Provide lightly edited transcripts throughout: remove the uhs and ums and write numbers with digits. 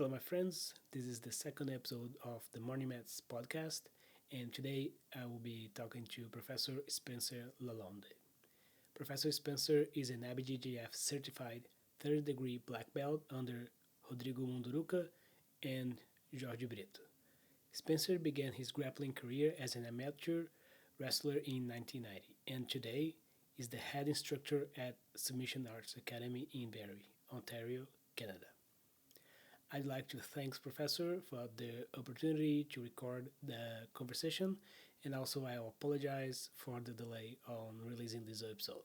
Hello, my friends. This is the second episode of the Morning Maths podcast, and today I will be talking to Professor Spencer Lalonde. Professor Spencer is an IBJJF certified third degree black belt under Rodrigo Munduruca and Jorge Britto. Spencer began his grappling career as an amateur wrestler in 1990, and today is the head instructor at Submission Arts Academy in Barrie, Ontario, Canada. I'd like to thank Professor for the opportunity to record the conversation, and also I apologize for the delay on releasing this episode.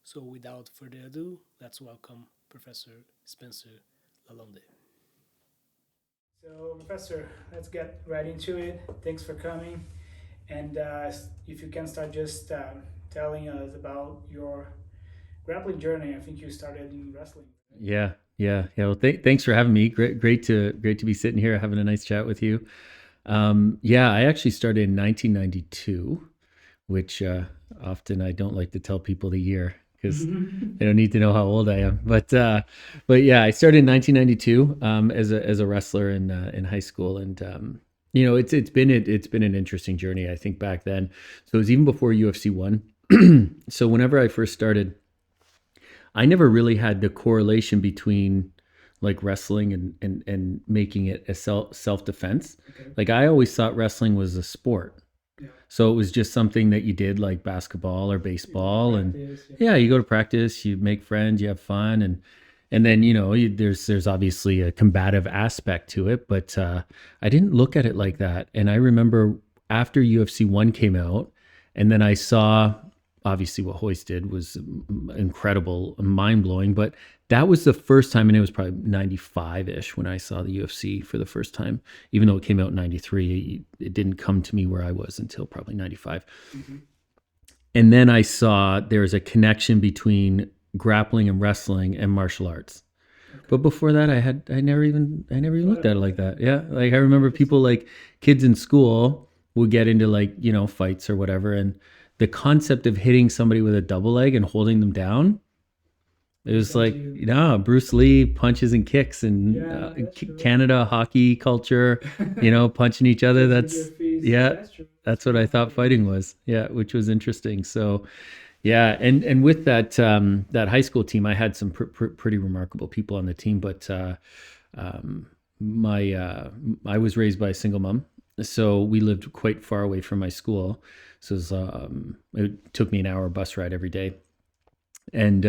So, without further ado, let's welcome Professor Spencer Lalonde. So, Professor, let's get right into it. Thanks for coming. And if you can start just telling us about your grappling journey. I think you started in wrestling. Yeah. Well, thanks for having me. Great to be sitting here having a nice chat with you. I actually started in 1992, which often I don't like to tell people the year because they don't need to know how old I am. But yeah, I started in 1992 as a wrestler in high school, and it's been an interesting journey. I think back then, so it was even before UFC one. So whenever I first started, I never really had the correlation between like wrestling and making it a self defense. Okay. Like I always thought wrestling was a sport. Yeah. So it was just something that you did like basketball or baseball, and Yeah. you go to practice, you make friends, you have fun, and then there's obviously a combative aspect to it, but I didn't look at it like that. And I remember after UFC one came out, and then I saw obviously what Hoist did was incredible, mind blowing, but that was the first time, and it was probably 95 ish when I saw the UFC for the first time. Even though it came out in 93, it didn't come to me where I was until probably 95. Mm-hmm. And then I saw there's a connection between grappling and wrestling and martial arts. Okay. But before that, I never even looked at it like that. Yeah. Like I remember people, like kids in school would get into like, fights or whatever. And the concept of hitting somebody with a double leg and holding them down, it was like, Bruce Lee punches and kicks, and Canada hockey culture, punching each other. That's what I thought fighting was. Yeah, which was interesting. So, yeah, and with that that high school team, I had some pretty remarkable people on the team. But I was raised by a single mom, so we lived quite far away from my school. So it took me an hour bus ride every day. And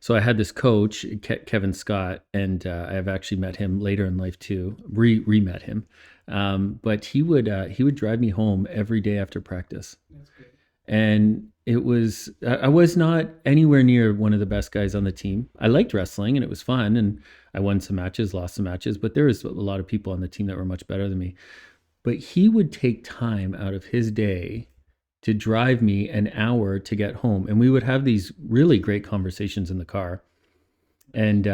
so I had this coach, Kevin Scott, and I have actually met him later in life too, re-met him. But he would drive me home every day after practice. That's great. And I was not anywhere near one of the best guys on the team. I liked wrestling and it was fun, and I won some matches, lost some matches, but there was a lot of people on the team that were much better than me. But he would take time out of his day to drive me an hour to get home. And we would have these really great conversations in the car. And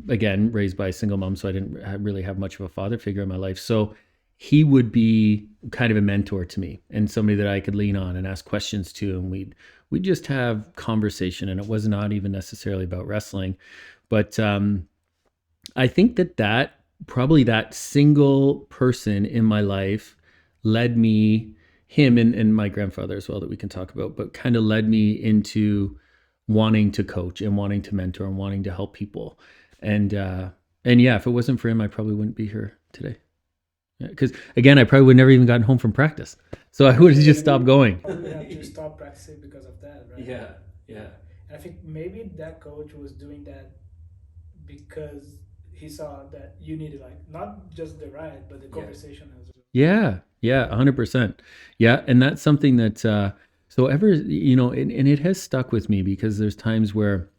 again, raised by a single mom, so I didn't really have much of a father figure in my life. So he would be kind of a mentor to me and somebody that I could lean on and ask questions to. And we'd just have conversation. And it was not even necessarily about wrestling. But I think that probably that single person in my life led me, him and my grandfather as well, that we can talk about, but kind of led me into wanting to coach and wanting to mentor and wanting to help people. And yeah, if it wasn't for him, I probably wouldn't be here today. Because again, I probably would never even gotten home from practice. So I would have just stopped going. You would have to stop practicing because of that, right? Yeah. And I think maybe that coach was doing that because he saw that you needed like not just the ride, but the conversation as well. Yeah, 100%. Yeah, and that's something that so ever, and it has stuck with me because there's times where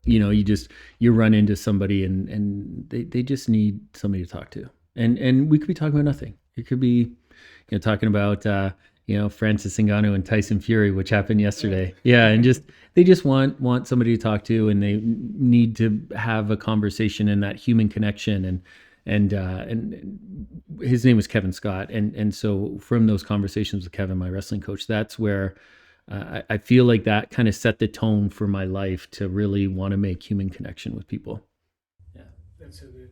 you run into somebody and they just need somebody to talk to. And we could be talking about nothing. It could be talking about Francis Ngannou and Tyson Fury, which happened yesterday. Yeah, and they just want somebody to talk to, and they need to have a conversation and that human connection. And his name was Kevin Scott, and so from those conversations with Kevin, my wrestling coach, that's where I feel like that kind of set the tone for my life to really want to make human connection with people. Yeah, that's so good.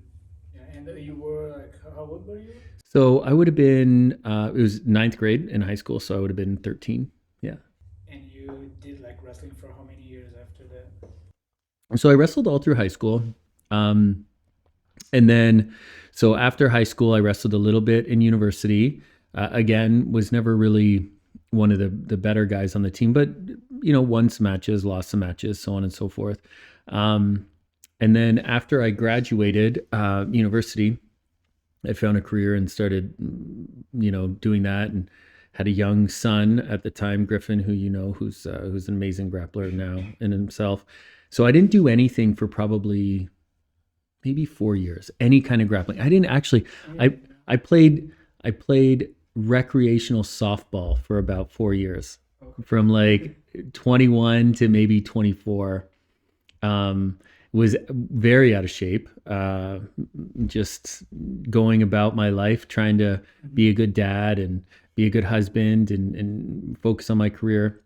Yeah, and you were like, how old were you? So I would have been, it was ninth grade in high school, so I would have been 13. Yeah. And you did like wrestling for how many years after that? So I wrestled all through high school. Um, and then, so after high school, I wrestled a little bit in university. Again, was never really one of the better guys on the team, but, won some matches, lost some matches, so on and so forth. Um, and then after I graduated university, I found a career and started, doing that, and had a young son at the time, Griffin, who who's an amazing grappler now in himself. So I didn't do anything for probably maybe 4 years, any kind of grappling. I didn't actually. I played recreational softball for about 4 years, from like 21 to maybe 24. Was very out of shape, just going about my life, trying to be a good dad and be a good husband, and focus on my career.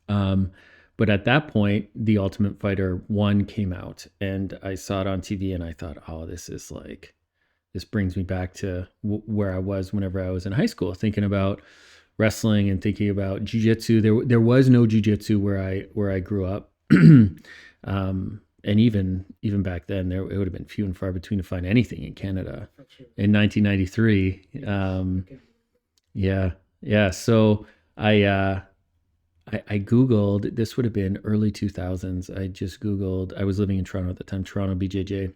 But at that point, The Ultimate Fighter 1 came out, and I saw it on TV, and I thought, oh, this brings me back to where I was whenever I was in high school, thinking about wrestling and thinking about jiu-jitsu. There was no jiu-jitsu where I grew up. And even back then, it would have been few and far between to find anything in Canada in 1993. Yeah. So I Googled, this would have been early 2000s. I just Googled, I was living in Toronto at the time, Toronto BJJ,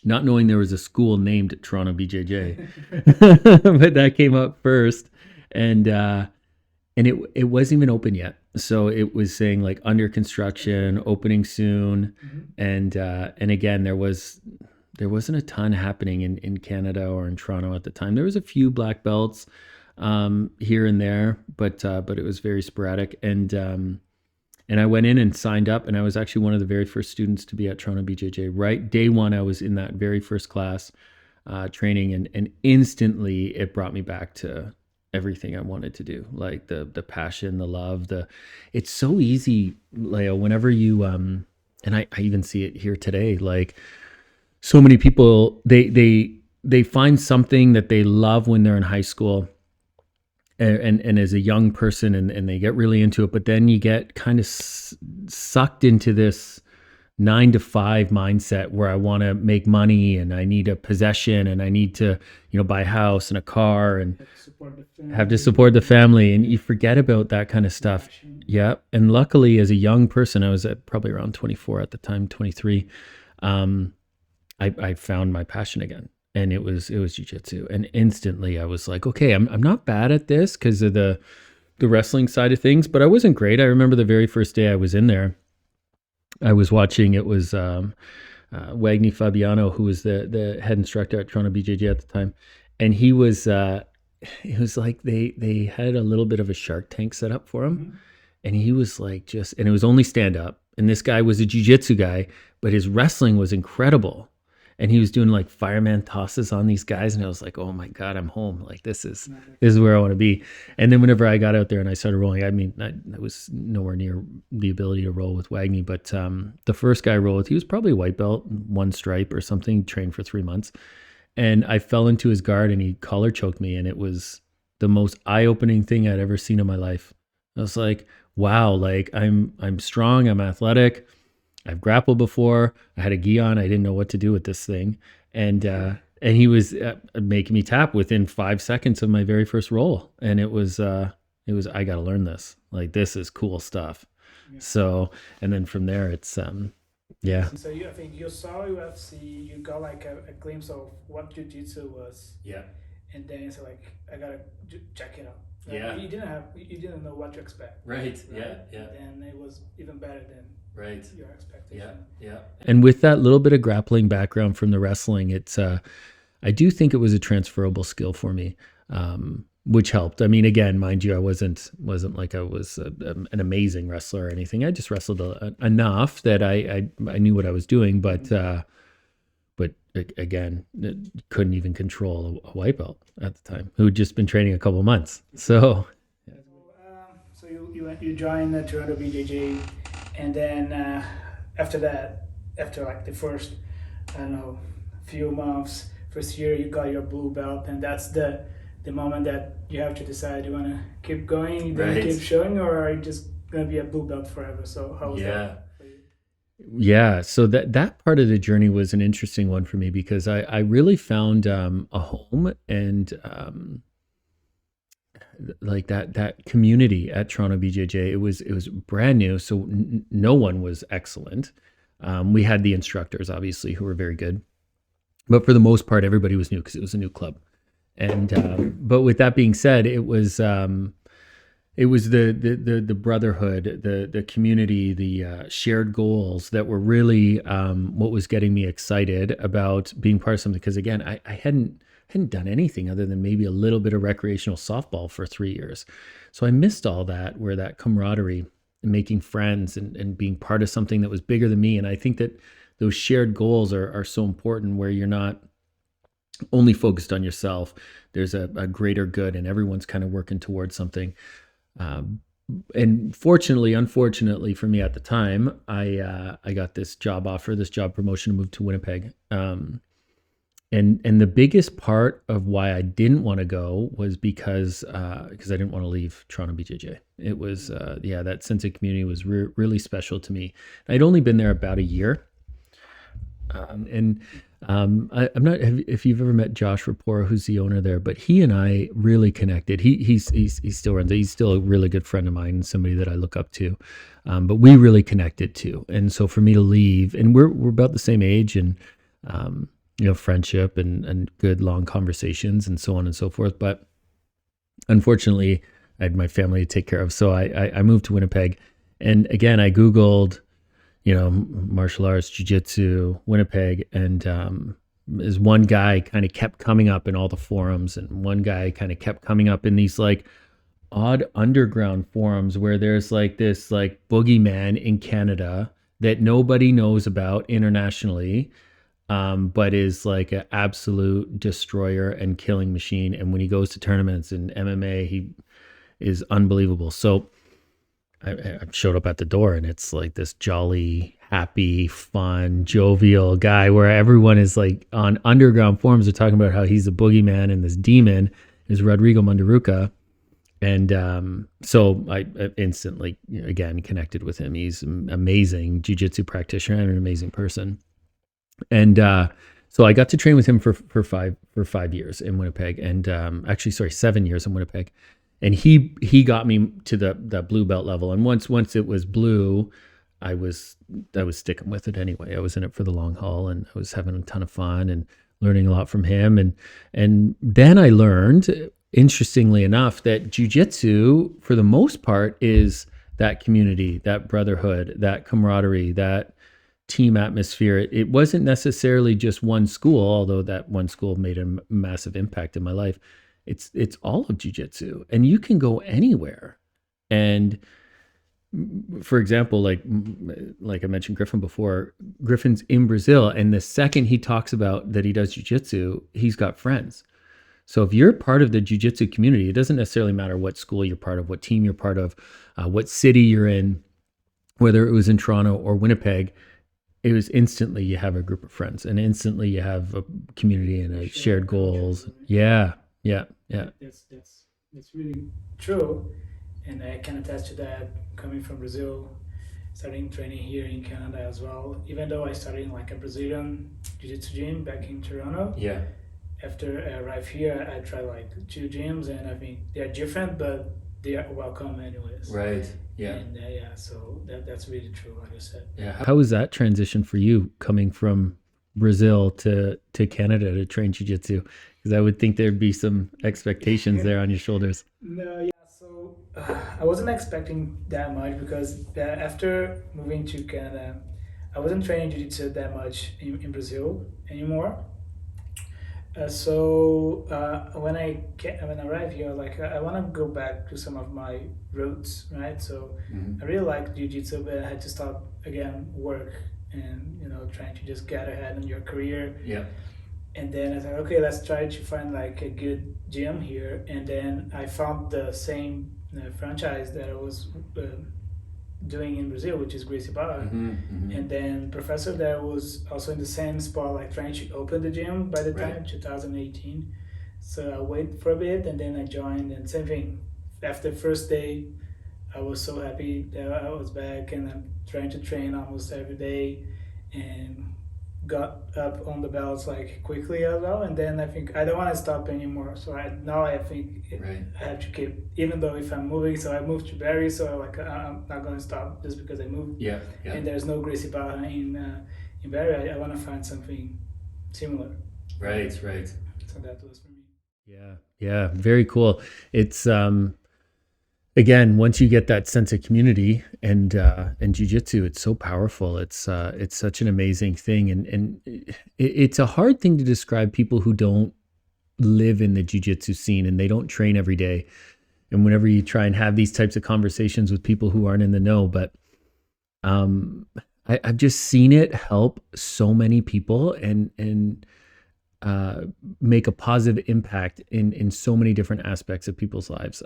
not knowing there was a school named Toronto BJJ, but that came up first. And it wasn't even open yet. So it was saying like under construction, opening soon. And again, there wasn't a ton happening in Canada or in Toronto at the time. There was a few black belts here and there, but it was very sporadic. And I went in and signed up, and I was actually one of the very first students to be at Toronto BJJ. Right, day one, I was in that very first class training, and instantly it brought me back to everything I wanted to do, like the passion, the love. It's so easy, Leo. Whenever you and I even see it here today, like so many people, they find something that they love when they're in high school, and as a young person, and they get really into it, but then you get kind of sucked into this 9 to 5 mindset where I want to make money, and I need a possession, and I need to, buy a house and a car, and have to support the family, and you forget about that kind of stuff. Yeah. And luckily, as a young person, I was at probably around 24 at the time, 23. I found my passion again, and it was jiu-jitsu. And instantly I was like, okay, I'm not bad at this because of the wrestling side of things, but I wasn't great. I remember the very first day I was in there, I was watching, it was Wagner Fabiano, who was the head instructor at Toronto BJJ at the time. And he was, it was like they had a little bit of a Shark Tank set up for him. And he was like and it was only stand up. And this guy was a jiu-jitsu guy, but his wrestling was incredible. And he was doing like fireman tosses on these guys. And I was like, oh my God, I'm home. Like this is where I want to be. And then whenever I got out there and I started rolling, I mean, I was nowhere near the ability to roll with Wagner, but the first guy I rolled with, he was probably a white belt, 1 stripe or something, trained for 3 months. And I fell into his guard and he collar choked me. And it was the most eye-opening thing I'd ever seen in my life. I was like, wow, like I'm strong, I'm athletic. I've grappled before. I had a gi on. I didn't know what to do with this thing. And he was making me tap within 5 seconds of my very first roll. And it was, I got to learn this. Like, this is cool stuff. Yeah. So, and then from there, it's, yeah. So I think you saw UFC, you got like a glimpse of what jiu-jitsu was. Yeah. And then it's like, I got to check it out. Like, yeah. You didn't know what to expect. Right. Yeah. And it was even better than your expectation. Yeah. And with that little bit of grappling background from the wrestling, it's I do think it was a transferable skill for me, which helped. I mean, again, mind you, I wasn't like I was an amazing wrestler or anything. I just wrestled enough that I knew what I was doing, but again, couldn't even control a white belt at the time, who had just been training a couple of months. So you joined the Toronto BJJ, and then after that, after like the first, I don't know, few months. First year you got your blue belt, and that's the moment that you have to decide you want to keep going, then keep showing, or are you just gonna be a blue belt forever? So how was that for you? Yeah, so that part of the journey was an interesting one for me because I really found a home and like that community at Toronto BJJ. It was brand new, so no one was excellent. We had the instructors obviously who were very good, but for the most part, everybody was new because it was a new club. And but with that being said, it was the brotherhood, the community, the shared goals that were really what was getting me excited about being part of something. Because again, I hadn't done anything other than maybe a little bit of recreational softball for 3 years, so I missed all that. Where that camaraderie and making friends and being part of something that was bigger than me. And I think that those shared goals are so important, where you're not only focused on yourself. There's a greater good, and everyone's kind of working towards something. And unfortunately for me at the time, I got this job offer, this job promotion to move to Winnipeg. And the biggest part of why I didn't want to go was because I didn't want to leave Toronto BJJ. It was that sense of community was really special to me. I'd only been there about a year. I'm not if you've ever met Josh Rapport, who's the owner there, but he and I really connected. He still runs it. He's still a really good friend of mine and somebody that I look up to. But we really connected too. And so for me to leave, and we're about the same age, and friendship and good long conversations and so on and so forth. But unfortunately, I had my family to take care of, so I moved to Winnipeg. And again, I Googled, martial arts, jiu-jitsu, Winnipeg. And as one guy kind of kept coming up in all the forums, and one guy kind of kept coming up in these like odd underground forums where there's like this like boogeyman in Canada that nobody knows about internationally, but is like an absolute destroyer and killing machine. And when he goes to tournaments in MMA, he is unbelievable. So I showed up at the door, and it's like this jolly, happy, fun, jovial guy where everyone is like on underground forums are talking about how he's a boogeyman, and this demon is Rodrigo Munduruca. And so I instantly, again, connected with him. He's an amazing jiu-jitsu practitioner and an amazing person. And so I got to train with him for 5 years in Winnipeg, and 7 years in Winnipeg. And he got me to the blue belt level. And once it was blue, I was sticking with it anyway. I was in it for the long haul, and I was having a ton of fun and learning a lot from him. And then I learned, interestingly enough, that jiu-jitsu, for the most part, is that community, that brotherhood, that camaraderie, that team atmosphere. It wasn't necessarily just one school, although that one school made a massive impact in my life. It's all of jiu-jitsu, and you can go anywhere. And for example, like I mentioned Griffin before, Griffin's in Brazil, and the second he talks about that he does jiu-jitsu, he's got friends. So if you're part of the jiu-jitsu community, it doesn't necessarily matter what school you're part of, what team you're part of, what city you're in, whether it was in Toronto or Winnipeg. It was instantly you have a group of friends, and instantly you have a community and a shared goals. Yeah. That's really true, and I can attest to that. Coming from Brazil, starting training here in Canada as well. Even though I started in like a Brazilian jiu-jitsu gym back in Toronto. Yeah. After I arrived here, I tried like 2 gyms, and I think they are different, but they are welcome anyways. Right. Yeah. And so that's really true, like you said. Yeah. How was that transition for you, coming from Brazil to Canada to train jiu-jitsu? Because I would think there'd be some expectations there on your shoulders. No, yeah. So I wasn't expecting that much, because after moving to Canada, I wasn't training jiu-jitsu that much in Brazil anymore. So when I arrived here, like I want to go back to some of my roots, right? So I really like jiu-jitsu, but I had to stop again work and trying to just get ahead in your career. Yeah. And then I thought, okay, let's try to find like a good gym here. And then I found the same franchise that I was doing in Brazil, which is Gracie Barra. Mm-hmm. And then professor there was also in the same spot, like trying to open the gym by the time, 2018. So I waited for a bit and then I joined, and same thing. After the first day, I was so happy that I was back, and I'm trying to train almost every day and got up on the belts like quickly as well. And then I think I don't want to stop anymore. So I think I have to keep, even though if I'm moving. So I moved to Barrie, so I'm not going to stop just because I moved. Yeah. And there's no Gracie Barra in Barrie. I want to find something similar. Right. So that was for me. Yeah. Very cool. It's again, once you get that sense of community and jiu-jitsu, it's so powerful. It's such an amazing thing, and it's a hard thing to describe people who don't live in the jiu-jitsu scene and they don't train every day. And whenever you try and have these types of conversations with people who aren't in the know, but I've just seen it help so many people and make a positive impact in so many different aspects of people's lives.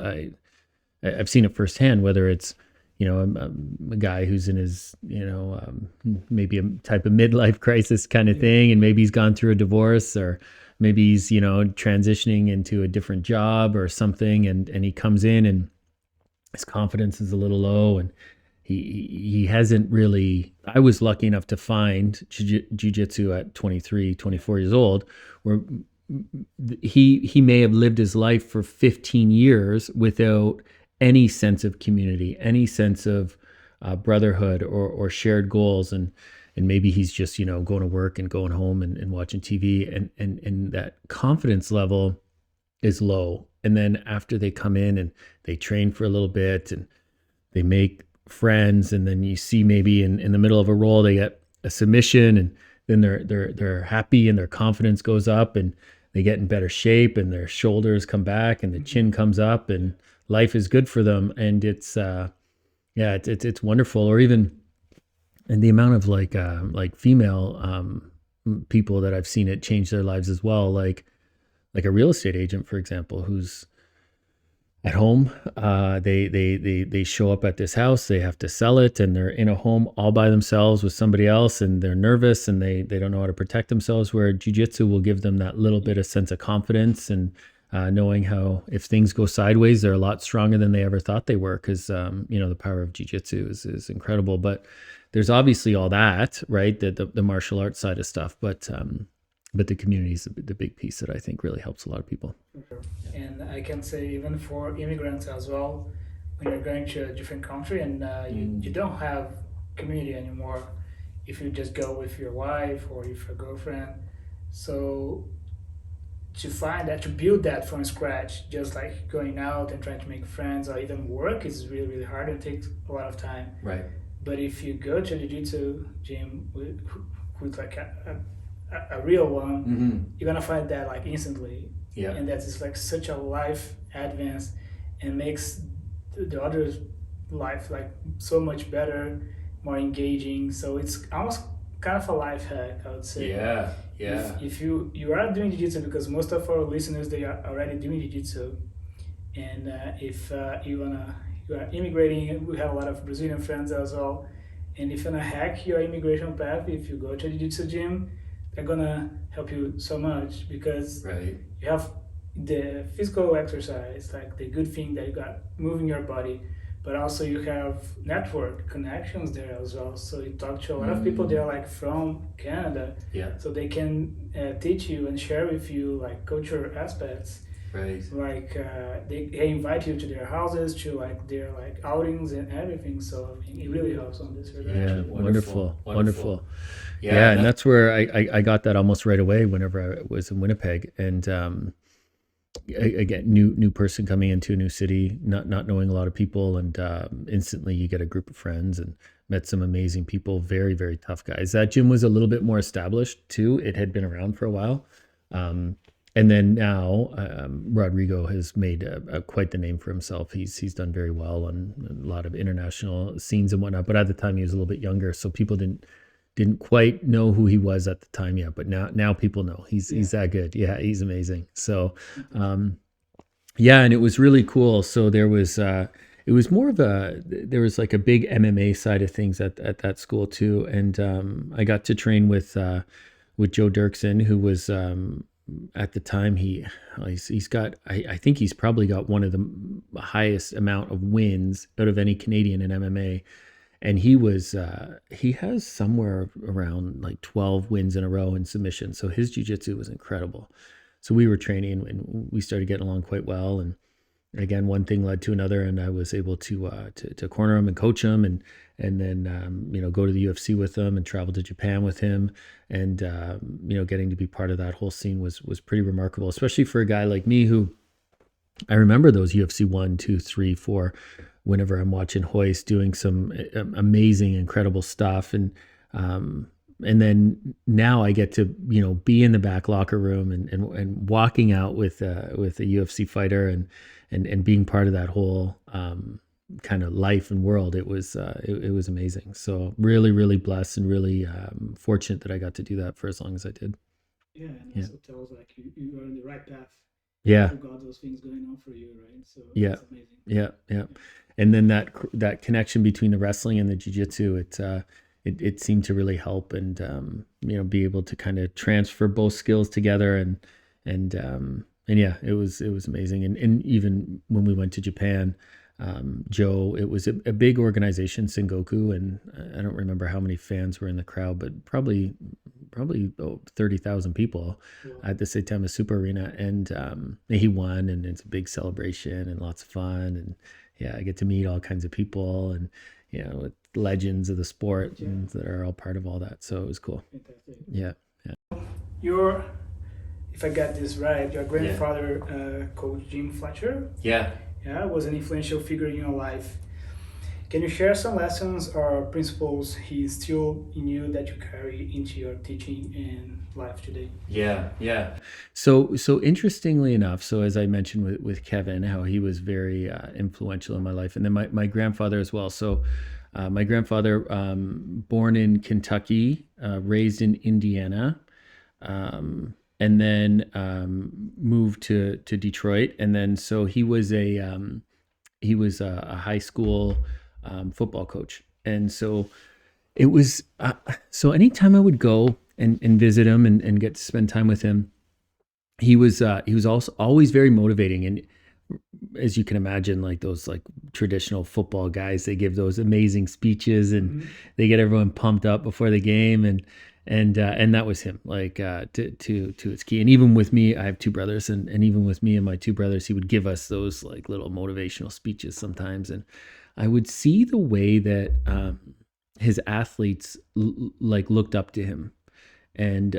I've seen it firsthand, whether it's, a guy who's in his, maybe a type of midlife crisis kind of thing, and maybe he's gone through a divorce, or maybe he's, transitioning into a different job or something, and he comes in and his confidence is a little low, and he hasn't really. I was lucky enough to find jiu-jitsu at 23, 24 years old, where he may have lived his life for 15 years without any sense of community, any sense of brotherhood or shared goals. And maybe he's just, going to work and going home and watching TV, and that confidence level is low. And then after they come in and they train for a little bit and they make friends, and then you see maybe in the middle of a roll, they get a submission, and then they're happy and their confidence goes up and they get in better shape and their shoulders come back and the chin comes up and life is good for them. And it's it's wonderful. Or even, and the amount of like female people that I've seen it change their lives as well. Like a real estate agent, for example, who's at home. They show up at this house, they have to sell it, and they're in a home all by themselves with somebody else, and they're nervous and they don't know how to protect themselves, where jiu-jitsu will give them that little bit of sense of confidence and knowing how if things go sideways, they're a lot stronger than they ever thought they were, because the power of jiu-jitsu is incredible. But there's obviously all that, right? The martial arts side of stuff, but the community is the big piece that I think really helps a lot of people. And I can say even for immigrants as well, when you're going to a different country and you don't have community anymore, if you just go with your wife or with your girlfriend. So to build that from scratch, just like going out and trying to make friends or even work, is really, really hard and takes a lot of time. Right. But if you go to a jiu-jitsu gym with like a real one, you're gonna find that like instantly. Yeah. And that is like such a life advance and makes the other life like so much better, more engaging. So it's almost kind of a life hack, I would say. Yeah. If you are doing jiu-jitsu, because most of our listeners, they are already doing jiu-jitsu, and if you are immigrating, we have a lot of Brazilian friends as well, and if you wanna hack your immigration path, if you go to a jiu-jitsu gym, they're gonna help you so much, because you have the physical exercise, like the good thing that you got moving your body, but also you have network connections there as well. So you talk to a lot of people there, like from Canada, so they can teach you and share with you like cultural aspects. Right. Like they invite you to their houses, to like their like outings and everything. So I mean, it really helps on this regard. Yeah, wonderful. Yeah, and that's where I got that almost right away whenever I was in Winnipeg, and again, new person coming into a new city, not knowing a lot of people, and instantly you get a group of friends and met some amazing people, very, very tough guys. That gym was a little bit more established too. It had been around for a while. And then now Rodrigo has made quite the name for himself. He's done very well on a lot of international scenes and whatnot. But at the time he was a little bit younger, so people didn't quite know who he was at the time yet. But now people know he's that good. Yeah, he's amazing. So and it was really cool. So there was it was more of there was like a big MMA side of things at that school too. And I got to train with Joe Dirksen, who was at the time he's got I think he's probably got one of the highest amount of wins out of any Canadian in MMA. And he has somewhere around like 12 wins in a row in submission. So his jiu-jitsu was incredible. So we were training and we started getting along quite well. And again, one thing led to another, and I was able to corner him and coach him, and then go to the UFC with him and travel to Japan with him, and getting to be part of that whole scene was pretty remarkable, especially for a guy like me who I remember those UFC 1, 2, 3, 4. Whenever I'm watching Hoist doing some amazing, incredible stuff, and then now I get to be in the back locker room and walking out with a UFC fighter and being part of that whole kind of life and world. It was amazing. So really, really blessed and really fortunate that I got to do that for as long as I did. Yeah, and also tells like you are on the right path. Yeah, you got those things going on for you, right? So yeah, that's amazing. Yeah. And then that connection between the wrestling and the jiu-jitsu, it seemed to really help, and be able to kind of transfer both skills together, and yeah, it was amazing. And even when we went to Japan, Joe, it was a big organization, Sengoku, and I don't remember how many fans were in the crowd, but probably 30,000 people at the Saitama Super Arena, and he won, and it's a big celebration and lots of fun, and yeah, I get to meet all kinds of people and legends of the sport and that are all part of all that, so it was cool. Fantastic. Yeah. If I got this right, your grandfather, Coach Jim Fletcher, was an influential figure in your life. Can you share some lessons or principles he instilled in you that you carry into your teaching and life today? Yeah. So interestingly enough, so as I mentioned with Kevin, how he was very influential in my life, and then my grandfather as well. So my grandfather, born in Kentucky, raised in Indiana, and then moved to Detroit, and then so he was a high school football coach, and so it was so anytime I would go and visit him and get to spend time with him, he was also always very motivating. And as you can imagine, like those like traditional football guys, they give those amazing speeches and they get everyone pumped up before the game, and that was him, like to its key. And even with me, I have two brothers, and even with me and my two brothers, he would give us those like little motivational speeches sometimes, and I would see the way that his athletes looked up to him and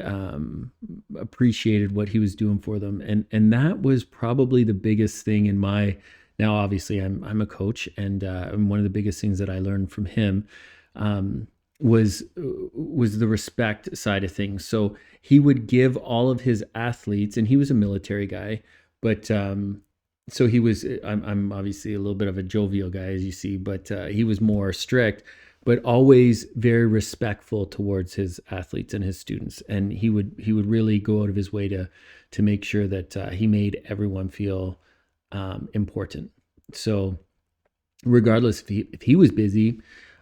appreciated what he was doing for them, and that was probably the biggest thing in my. Now, obviously, I'm a coach, and one of the biggest things that I learned from him was the respect side of things. So he would give all of his athletes, and he was a military guy, but so he was. I'm obviously a little bit of a jovial guy, as you see, but he was more strict, but always very respectful towards his athletes and his students. And he would really go out of his way to make sure that he made everyone feel important. So regardless if he was busy,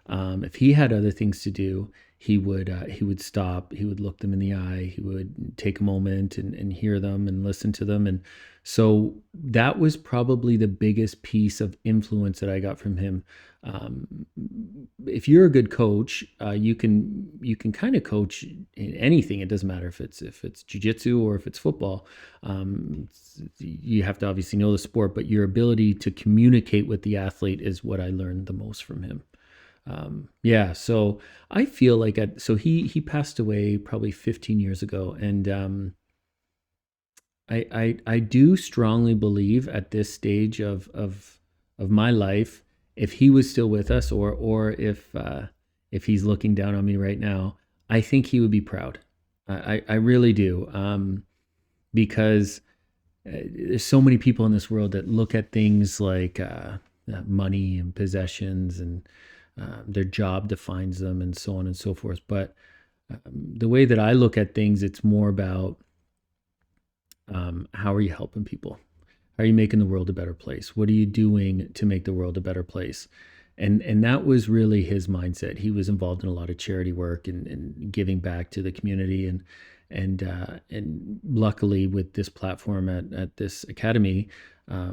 if he had other things to do, he would stop, he would look them in the eye, he would take a moment and hear them and listen to them. And so that was probably the biggest piece of influence that I got from him. If you're a good coach, you can kind of coach in anything. It doesn't matter if it's jiu-jitsu or if it's football. You have to obviously know the sport, but your ability to communicate with the athlete is what I learned the most from him. So I feel like so he passed away probably 15 years ago, and I do strongly believe at this stage of my life, if he was still with us, or if he's looking down on me right now, I think he would be proud. I really do, because there's so many people in this world that look at things like money and possessions, and their job defines them, and so on and so forth. But the way that I look at things, it's more about how are you helping people? How are you making the world a better place? What are you doing to make the world a better place? And that was really his mindset. He was involved in a lot of charity work and giving back to the community, and luckily with this platform at this academy,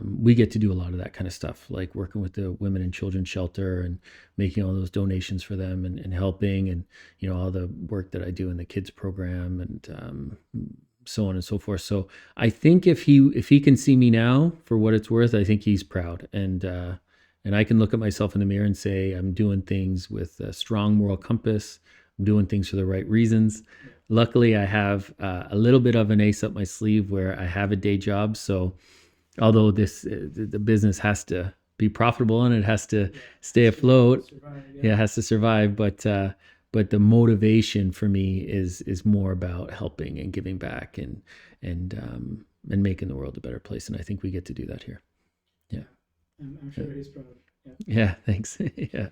we get to do a lot of that kind of stuff, like working with the women and children's shelter and making all those donations for them, and helping, and all the work that I do in the kids program, and so on and so forth. So I think if he can see me now for what it's worth, I think he's proud, and I can look at myself in the mirror and say I'm doing things with a strong moral compass. I'm doing things for the right reasons. Luckily, I have a little bit of an ace up my sleeve where I have a day job. So although the business has to be profitable and it has to stay afloat, it has to survive. But the motivation for me is more about helping and giving back, and making the world a better place. And I think we get to do that here. Yeah. I'm sure he's proud. Yeah. Yeah. Thanks. Yeah.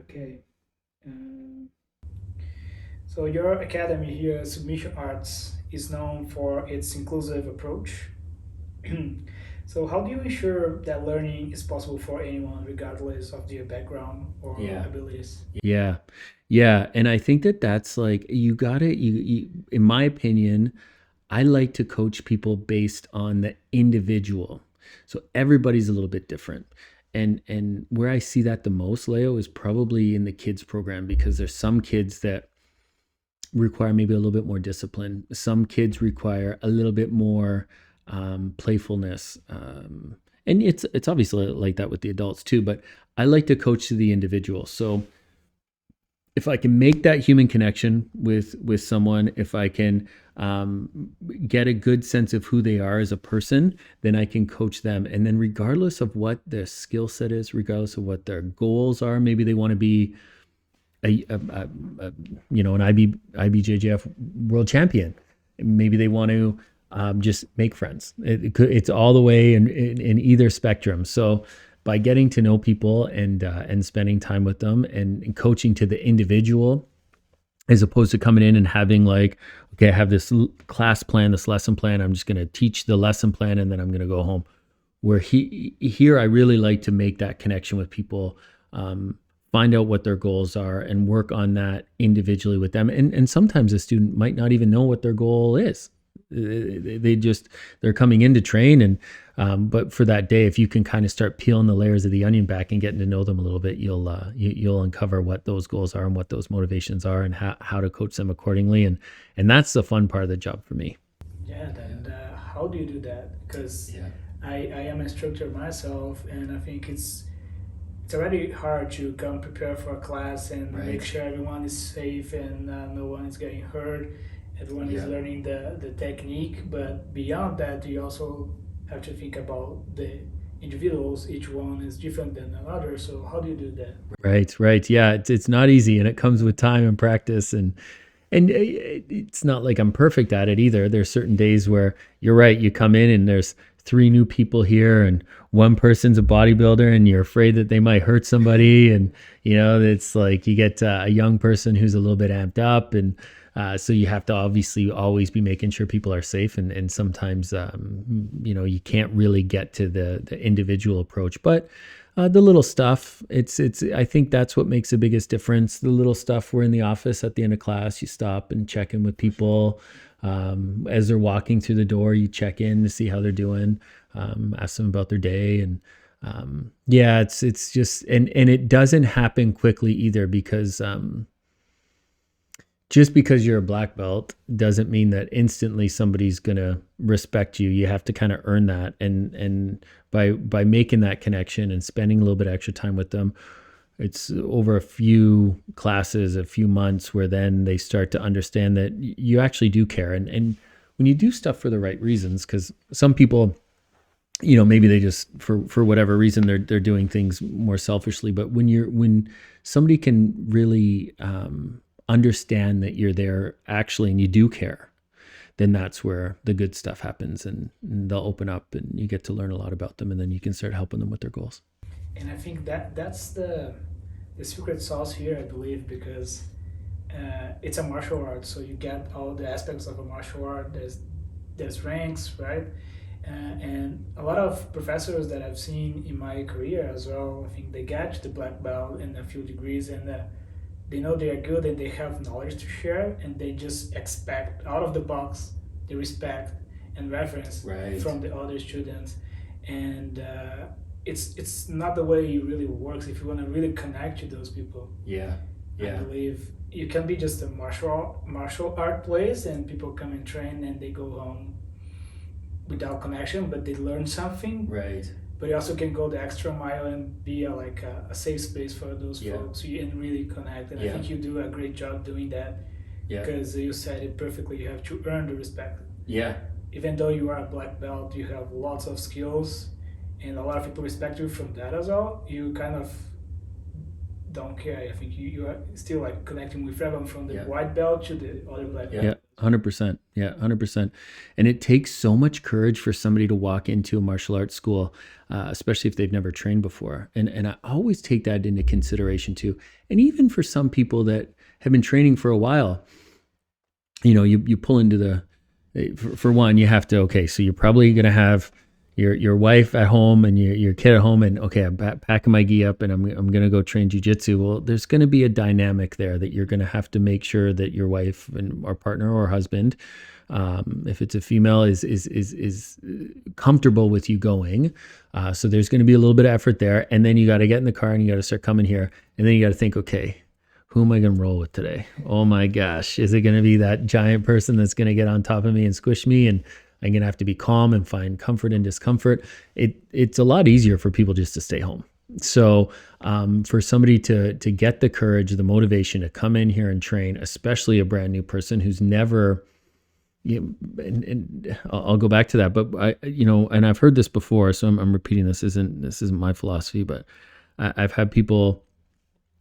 Okay. So your academy here, Submission Arts, is known for its inclusive approach. So how do you ensure that learning is possible for anyone, regardless of their background or abilities? Yeah. Yeah. And I think that's like, you got it. In my opinion, I like to coach people based on the individual. So everybody's a little bit different. And where I see that the most, Leo, is probably in the kids program, because there's some kids that require maybe a little bit more discipline. Some kids require a little bit more playfulness. And it's obviously like that with the adults too, but I like to coach to the individual. So if I can make that human connection with someone, if I can get a good sense of who they are as a person, then I can coach them. And then regardless of what their skill set is, regardless of what their goals are, maybe they want to be an IBJJF world champion. Maybe they want to just make friends. It's all the way in either spectrum. So by getting to know people and spending time with them and coaching to the individual, as opposed to coming in and having like, okay, I have this class plan, this lesson plan. I'm just going to teach the lesson plan and then I'm going to go home. Where here, I really like to make that connection with people, find out what their goals are and work on that individually with them. And sometimes a student might not even know what their goal is. They're coming in to train, and but for that day, if you can kind of start peeling the layers of the onion back and getting to know them a little bit, you'll uncover what those goals are and what those motivations are, and how to coach them accordingly. And that's the fun part of the job for me. Yeah, and how do you do that? Because I am an instructor myself, and I think it's already hard to come prepared for a class and make sure everyone is safe and no one is getting hurt. Everyone is learning the technique, but beyond that, you also have to think about the individuals. Each one is different than another. So how do you do that? Right. Yeah, it's not easy, and it comes with time and practice, and it's not like I'm perfect at it either. There's certain days where you're right. You come in and there's 3 new people here, and one person's a bodybuilder, and you're afraid that they might hurt somebody, and it's like you get a young person who's a little bit amped up, and so you have to obviously always be making sure people are safe, and sometimes you can't really get to the individual approach, but the little stuff, it's I think that's what makes the biggest difference. The little stuff, we're in the office at the end of class, you stop and check in with people. As they're walking through the door, you check in to see how they're doing, ask them about their day, and it's just, and it doesn't happen quickly either, because just because you're a black belt doesn't mean that instantly somebody's going to respect you. You have to kind of earn that. And by making that connection and spending a little bit of extra time with them, it's over a few classes, a few months, where then they start to understand that you actually do care. And when you do stuff for the right reasons, because some people, maybe they just, for whatever reason, they're doing things more selfishly. But when somebody can really, understand that you're there actually and you do care, then that's where the good stuff happens, and they'll open up and you get to learn a lot about them, and then you can start helping them with their goals. And I think that's the secret sauce here, I believe, because it's a martial art, so you get all the aspects of a martial art. There's ranks, right? And a lot of professors that I've seen in my career as well, I think they get to the black belt in a few degrees, and they know they are good and they have knowledge to share, and they just expect out of the box the respect and reference Right. from the other students. And it's not the way it really works. If you want to really connect to those people, Yeah. I believe you can be just a martial art place, and people come and train and they go home without connection, but they learn something. Right. But you also can go the extra mile and be a safe space for those folks and really connect. And I think you do a great job doing that, because you said it perfectly. You have to earn the respect. Yeah. Even though you are a black belt, you have lots of skills, and a lot of people respect you from that as well. You kind of don't care. I think you are still like connecting with everyone from the white belt to the other black belt. Yeah, 100%. Yeah, 100%. And it takes so much courage for somebody to walk into a martial arts school, especially if they've never trained before. And I always take that into consideration too. And even for some people that have been training for a while, you pull into for one, you have to, okay, so you're probably going to have your wife at home and your kid at home, and okay, I'm packing my gi up and I'm going to go train jiu-jitsu. Well, there's going to be a dynamic there that you're going to have to make sure that your wife and or partner or husband, if it's a female, is comfortable with you going. So there's going to be a little bit of effort there, and then you got to get in the car and you got to start coming here, and then you got to think, okay, who am I going to roll with today? Oh my gosh, is it going to be that giant person that's going to get on top of me and squish me, and I'm going to have to be calm and find comfort in discomfort? It's a lot easier for people just to stay home. So for somebody to get the courage, the motivation to come in here and train, especially a brand new person who's never, and I'll go back to that, but and I've heard this before, so I'm repeating this. This isn't my philosophy, but I've heard people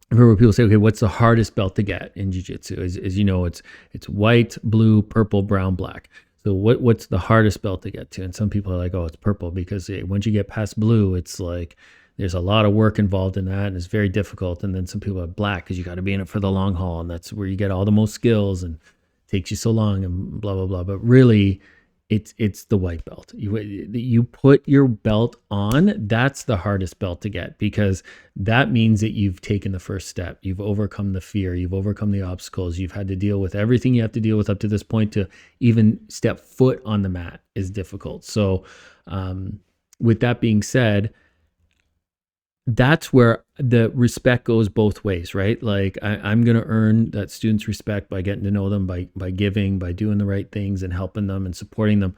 say, okay, what's the hardest belt to get in jiu-jitsu? It's white, blue, purple, brown, black. So what's the hardest belt to get to? And some people are like, oh, it's purple, because once you get past blue, it's like there's a lot of work involved in that, and it's very difficult. And then some people are black because you got to be in it for the long haul, and that's where you get all the most skills, and it takes you so long, and blah blah blah. But really, it's the white belt. You put your belt on, that's the hardest belt to get, because that means that you've taken the first step. You've overcome the fear. You've overcome the obstacles. You've had to deal with everything you have to deal with up to this point. To even step foot on the mat is difficult. So with that being said, that's where the respect goes both ways, right? Like I'm going to earn that student's respect by getting to know them, by giving, by doing the right things and helping them and supporting them.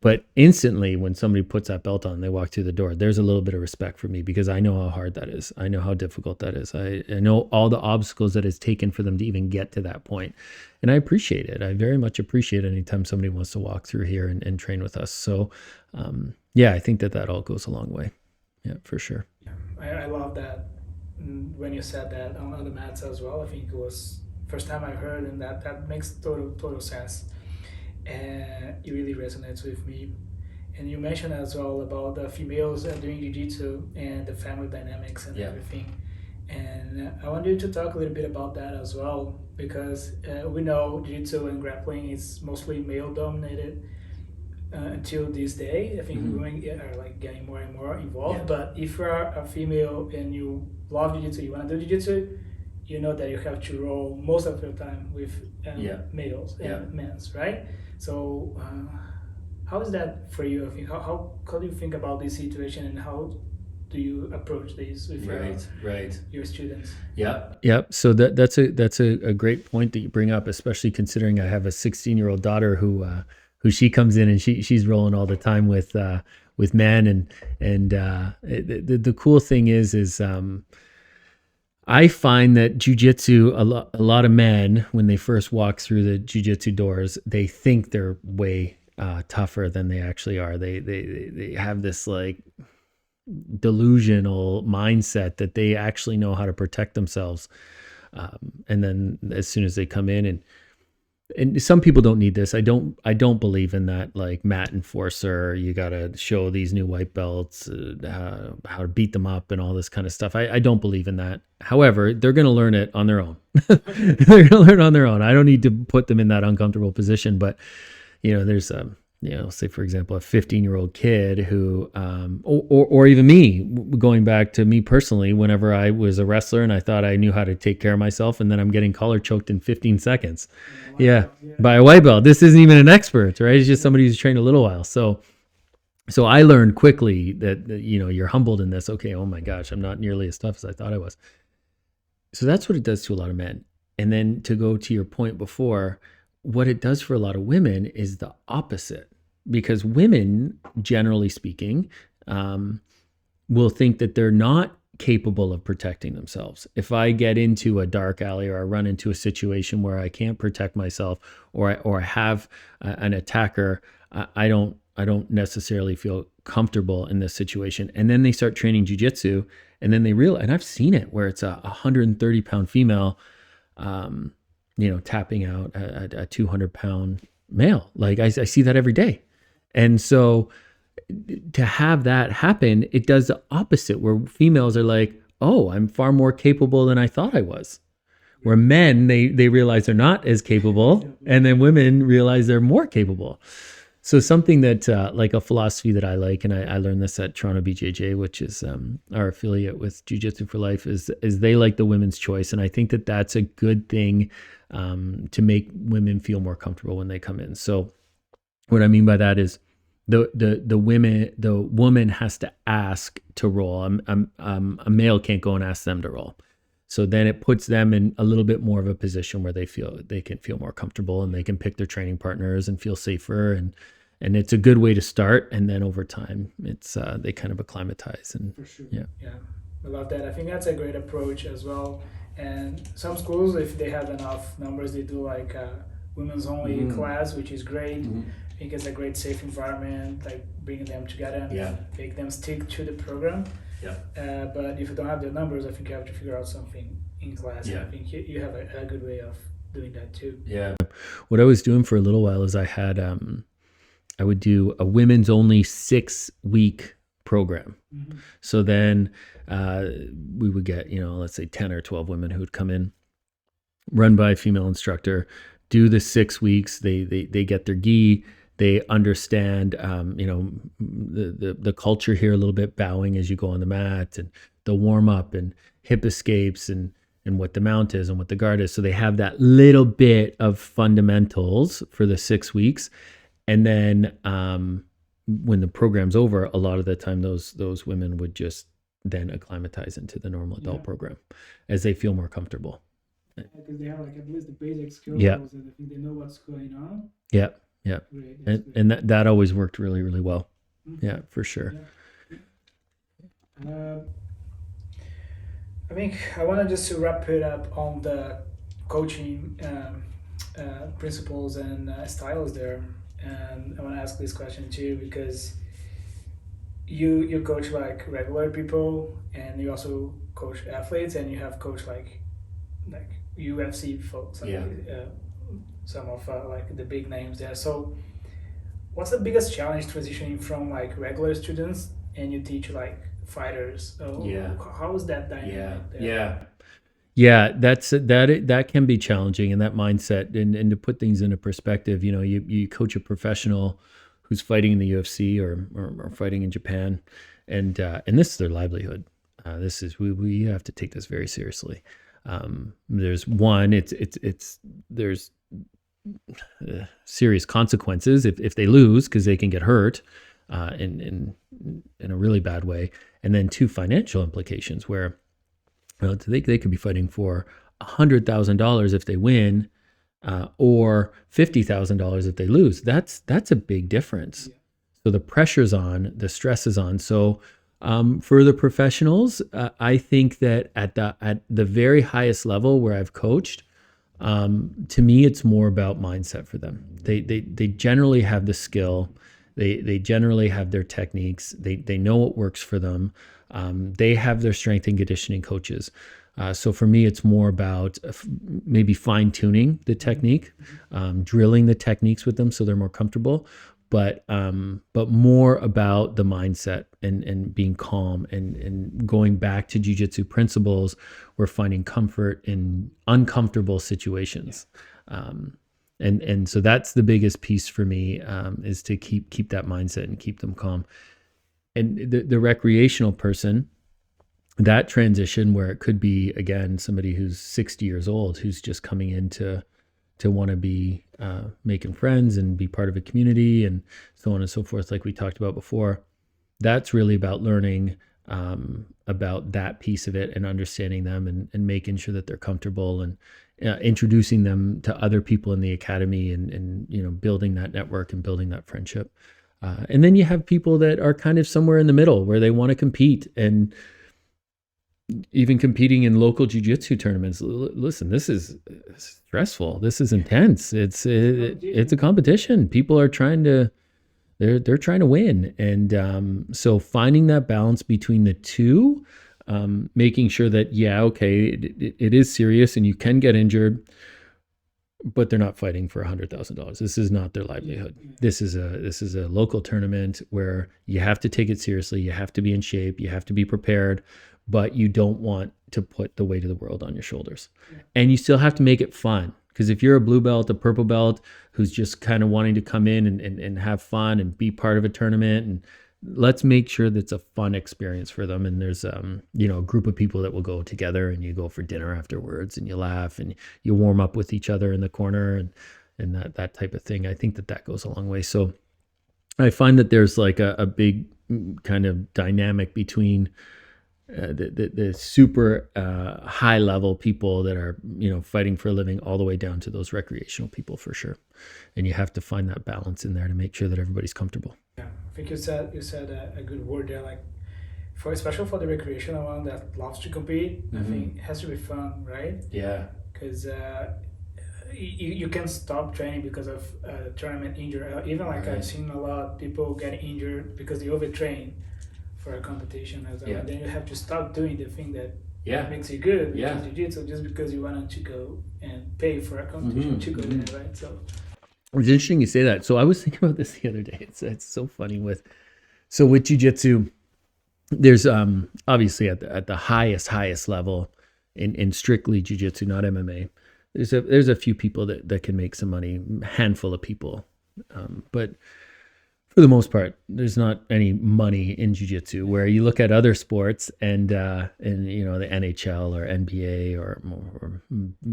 But instantly when somebody puts that belt on, they walk through the door, there's a little bit of respect for me, because I know how hard that is. I know how difficult that is. I know all the obstacles that it's taken for them to even get to that point. And I appreciate it. I very much appreciate it anytime somebody wants to walk through here and train with us. So I think that all goes a long way. Yeah, for sure. I love that when you said that on the mats as well. I think it was first time I heard, and that makes total sense, and it really resonates with me. And you mentioned as well about the females doing jiu-jitsu and the family dynamics and everything. And I want you to talk a little bit about that as well, because we know jiu-jitsu and grappling is mostly male dominated. Until this day, I think women are like getting more and more involved. Yeah. But if you are a female and you love jiu-jitsu, you want to do jiu-jitsu, you know that you have to roll most of your time with males and men's, right? So how is that for you? I think how do you think about this situation, and how do you approach this with your students? Yeah. So that's a great point that you bring up, especially considering I have a 16-year-old daughter who she comes in and she's rolling all the time with men, and the cool thing is I find that jiu-jitsu, a lot of men, when they first walk through the jiu-jitsu doors, they think they're way tougher than they actually are. They have this like delusional mindset that they actually know how to protect themselves, and then as soon as they come in, and some people don't need this. I don't believe in that, like mat enforcer. You got to show these new white belts how to beat them up and all this kind of stuff. I don't believe in that. However, they're going to learn it on their own. They're going to learn on their own. I don't need to put them in that uncomfortable position. But there's say for example, a 15-year-old kid who, or even me, going back to me personally, whenever I was a wrestler and I thought I knew how to take care of myself, and then I'm getting collar choked in 15 seconds. Yeah. By a white belt. This isn't even an expert, right? It's just somebody who's trained a little while. So I learned quickly that, you're humbled in this. Okay, oh my gosh, I'm not nearly as tough as I thought I was. So that's what it does to a lot of men. And then to go to your point before, what it does for a lot of women is the opposite. Because women, generally speaking, will think that they're not capable of protecting themselves. If I get into a dark alley or I run into a situation where I can't protect myself, or I have an attacker, I don't necessarily feel comfortable in this situation. And then they start training jiu-jitsu, and then they realize, and I've seen it where it's a 130-pound female, tapping out a 200-pound male. Like I see that every day. And so to have that happen, it does the opposite, where females are like, oh, I'm far more capable than I thought I was. Where men, they realize they're not as capable, and then women realize they're more capable. So something that like a philosophy that I like, and I learned this at Toronto BJJ, which is our affiliate with Jiu-Jitsu for Life, is they like the women's choice. And I think that that's a good thing to make women feel more comfortable when they come in. So what I mean by that is the woman has to ask to roll. A male can't go and ask them to roll. So then it puts them in a little bit more of a position where they can feel more comfortable, and they can pick their training partners and feel safer. And it's a good way to start. And then over time, it's they kind of acclimatize. And for sure. Yeah, I love that. I think that's a great approach as well. And some schools, if they have enough numbers, they do like a women's only class, which is great. I think it's a great safe environment, like bringing them together and make them stick to the program. But if you don't have the numbers, I think you have to figure out something in class. I think you have a good way of doing that too. What I was doing for a little while is I had I would do a women's only 6-week program. So then we would get, let's say 10 or 12 women who would come in, run by a female instructor, do the 6 weeks. They get their gi. They understand, the culture here a little bit, bowing as you go on the mat, and the warm up and hip escapes, and what the mount is and what the guard is. So they have that little bit of fundamentals for the 6 weeks. And then when the program's over, a lot of the time those women would just then acclimatize into the normal adult program as they feel more comfortable. Because they have like at least the basic skills, and I think they know what's going on. Great. And that always worked really, really well. Yeah, for sure. I think I wanted just to wrap it up on the coaching principles and styles there. And I want to ask this question too, because you coach like regular people, and you also coach athletes, and you have coached like UFC folks, some of like the big names there. So what's the biggest challenge transitioning from like regular students and you teach like fighters? How is that dynamic there? That can be challenging, and that mindset, and to put things into perspective, you coach a professional who's fighting in the UFC or fighting in Japan, and this is their livelihood. We have to take this very seriously. There's serious consequences if they lose, because they can get hurt in a really bad way, and then 2, financial implications where they could be fighting for $100,000 if they win, or $50,000 if they lose. That's a big difference. So the pressure's on, the stress is on. So for the professionals, I think that at the very highest level where I've coached, to me, it's more about mindset for them. They generally have the skill. They generally have their techniques. They know what works for them. They have their strength and conditioning coaches. So for me, it's more about maybe fine tuning the technique, drilling the techniques with them so they're more comfortable, but more about the mindset and being calm and going back to jiu-jitsu principles. We're finding comfort in uncomfortable situations. And so that's the biggest piece for me, is to keep that mindset and keep them calm. And the recreational person, that transition where it could be, again, somebody who's 60 years old who's just coming in to want to be making friends and be part of a community and so on and so forth, like we talked about before. That's really about learning about that piece of it and understanding them, and making sure that they're comfortable, and introducing them to other people in the academy, and building that network and building that friendship. And then you have people that are kind of somewhere in the middle where they want to compete, and even competing in local jiu-jitsu tournaments. Listen, this is stressful. This is intense. It's a competition. People are trying to they're trying to win, and so finding that balance between the two, making sure that it is serious and you can get injured, but they're not fighting for $100,000. This is not their livelihood. This is a local tournament where you have to take it seriously. You have to be in shape. You have to be prepared, but you don't want to put the weight of the world on your shoulders. And you still have to make it fun. Because if you're a blue belt, a purple belt, who's just kind of wanting to come in and have fun and be part of a tournament, and let's make sure that's a fun experience for them. And there's a group of people that will go together, and you go for dinner afterwards, and you laugh and you warm up with each other in the corner, and that type of thing. I think that goes a long way. So I find that there's like a big kind of dynamic between the super high level people that are fighting for a living, all the way down to those recreational people, for sure. And you have to find that balance in there to make sure that everybody's comfortable. Yeah, I think you said a good word there. Like, especially for the recreational one that loves to compete, I think it has to be fun, right? Yeah. Because you can stop training because of tournament injury. Even like I've seen a lot of people get injured because they overtrain for a competition, and then you have to stop doing the thing that makes you good, which is jiu-jitsu, just because you wanted to go and pay for a competition to go there, right? So it's interesting you say that. So I was thinking about this the other day. It's so funny with jiu-jitsu. There's obviously at the highest level in strictly jiu-jitsu, not MMA. There's a few people that can make some money, handful of people, but for the most part, there's not any money in jiu-jitsu. Where you look at other sports and the NHL or NBA or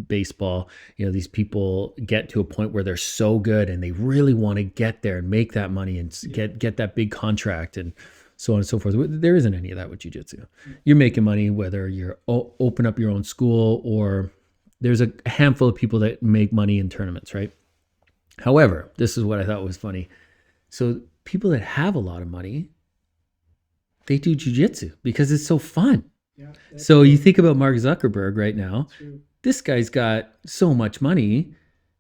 baseball, these people get to a point where they're so good and they really want to get there and make that money and get that big contract and so on and so forth. There isn't any of that with jiu-jitsu. You're making money whether you're open up your own school, or there's a handful of people that make money in tournaments, right? However, this is what I thought was funny. So people that have a lot of money, they do jiu-jitsu because it's so fun. Yeah, so you think about Mark Zuckerberg right now. True. This guy's got so much money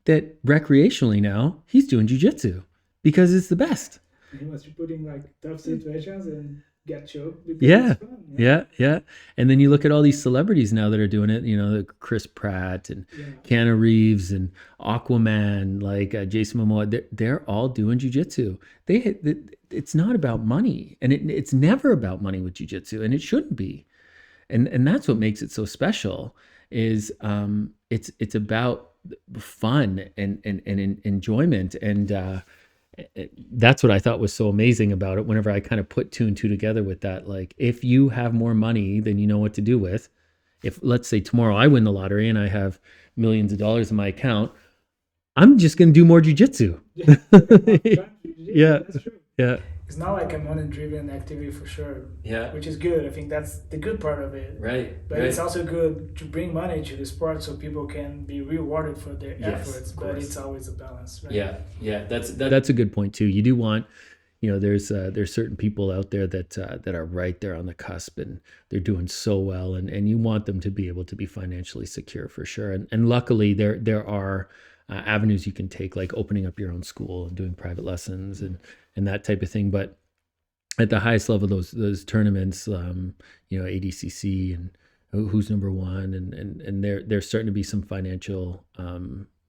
that recreationally now he's doing jiu-jitsu because it's the best. He must be putting like tough situations and get choked. Yeah. And then you look at all these celebrities now that are doing it, the Chris Pratt and Keanu Reeves and Aquaman, like Jason Momoa, they're all doing jiu-jitsu. It's not about money, and it's never about money with jiu-jitsu, and it shouldn't be. And that's what makes it so special, is it's about fun and enjoyment, and that's what I thought was so amazing about it. Whenever I kind of put two and two together with that, like, if you have more money than you know what to do with, if let's say tomorrow I win the lottery and I have millions of dollars in my account, I'm just going to do more jiu-jitsu. Yeah. That's true. Yeah. It's not like a money-driven activity for sure. Yeah. Which is good. I think that's the good part of it. Right. But it's also good to bring money to the sport so people can be rewarded for their efforts. But it's always a balance, right? Yeah. That's a good point too. You do want, there's certain people out there that are right there on the cusp, and they're doing so well, and you want them to be able to be financially secure, for sure. And luckily there are avenues you can take, like opening up your own school and doing private lessons and that type of thing. But at the highest level, those tournaments, ADCC and who's number one, and there's starting to be some financial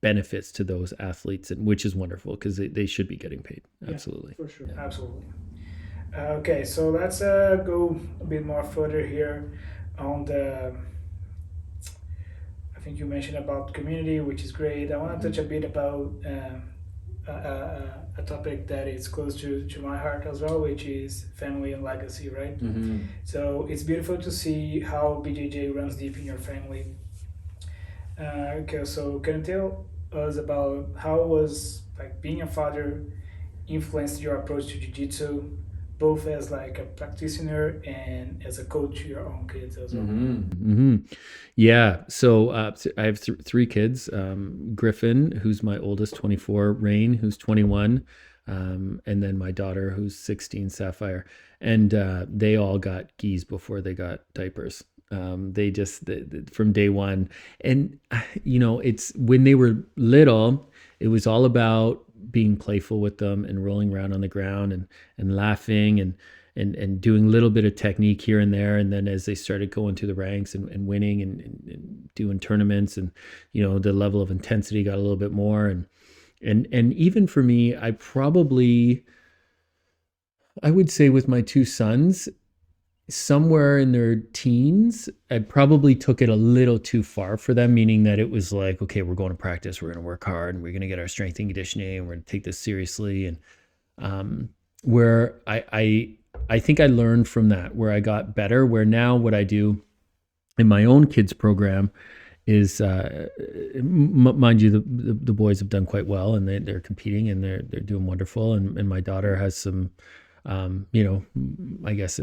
benefits to those athletes, and which is wonderful, because they should be getting paid. Absolutely. For sure. Yeah. Absolutely. Okay, so let's go a bit more further here on the. I think you mentioned about community, which is great. I want to touch a bit about a topic that is close to my heart as well, which is family and legacy, right? So it's beautiful to see how BJJ runs deep in your family. Okay, so can you tell us about how was like being a father influenced your approach to jiu-jitsu, both as like a practitioner and as a coach to your own kids as well? Yeah. So I have three kids, Griffin, who's my oldest, 24, Rain, who's 21, and then my daughter, who's 16, Sapphire. And they all got gis before they got diapers. They just, from day one. And, it's when they were little, it was all about being playful with them and rolling around on the ground and laughing and doing a little bit of technique here and there. And then as they started going through the ranks and winning and doing tournaments, and, the level of intensity got a little bit more. And even for me, I would say with my two sons, somewhere in their teens, I probably took it a little too far for them, meaning that it was like, okay, we're going to practice, we're going to work hard, and we're going to get our strength and conditioning, and we're going to take this seriously. And where I think I learned from that, where I got better, where now what I do in my own kids program is, mind you, the boys have done quite well, and they're competing, and they're doing wonderful. And my daughter has some, I guess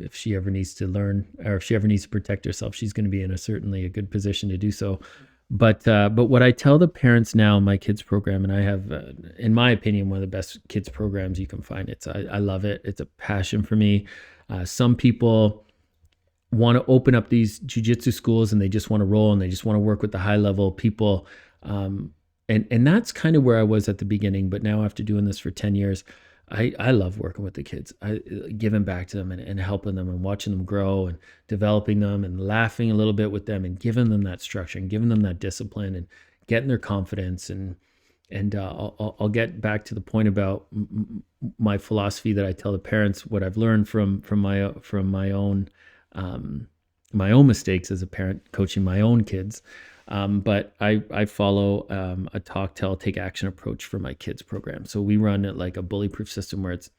if she ever needs to learn, or if she ever needs to protect herself, she's going to be in certainly a good position to do so. But what I tell the parents now in my kids program, and I have, in my opinion, one of the best kids programs you can find. I love it. It's a passion for me. Some people want to open up these jiu-jitsu schools, and they just want to roll, and they just want to work with the high level people. And that's kind of where I was at the beginning. But now, after doing this for 10 years, I love working with the kids, giving back to them and helping them and watching them grow and developing them and laughing a little bit with them and giving them that structure and giving them that discipline and getting their confidence. And I'll get back to the point about my philosophy that I tell the parents, what I've learned from my own mistakes as a parent coaching my own kids. But I follow a talk, tell, take action approach for my kids program. So we run it like a bully proof system, where it's,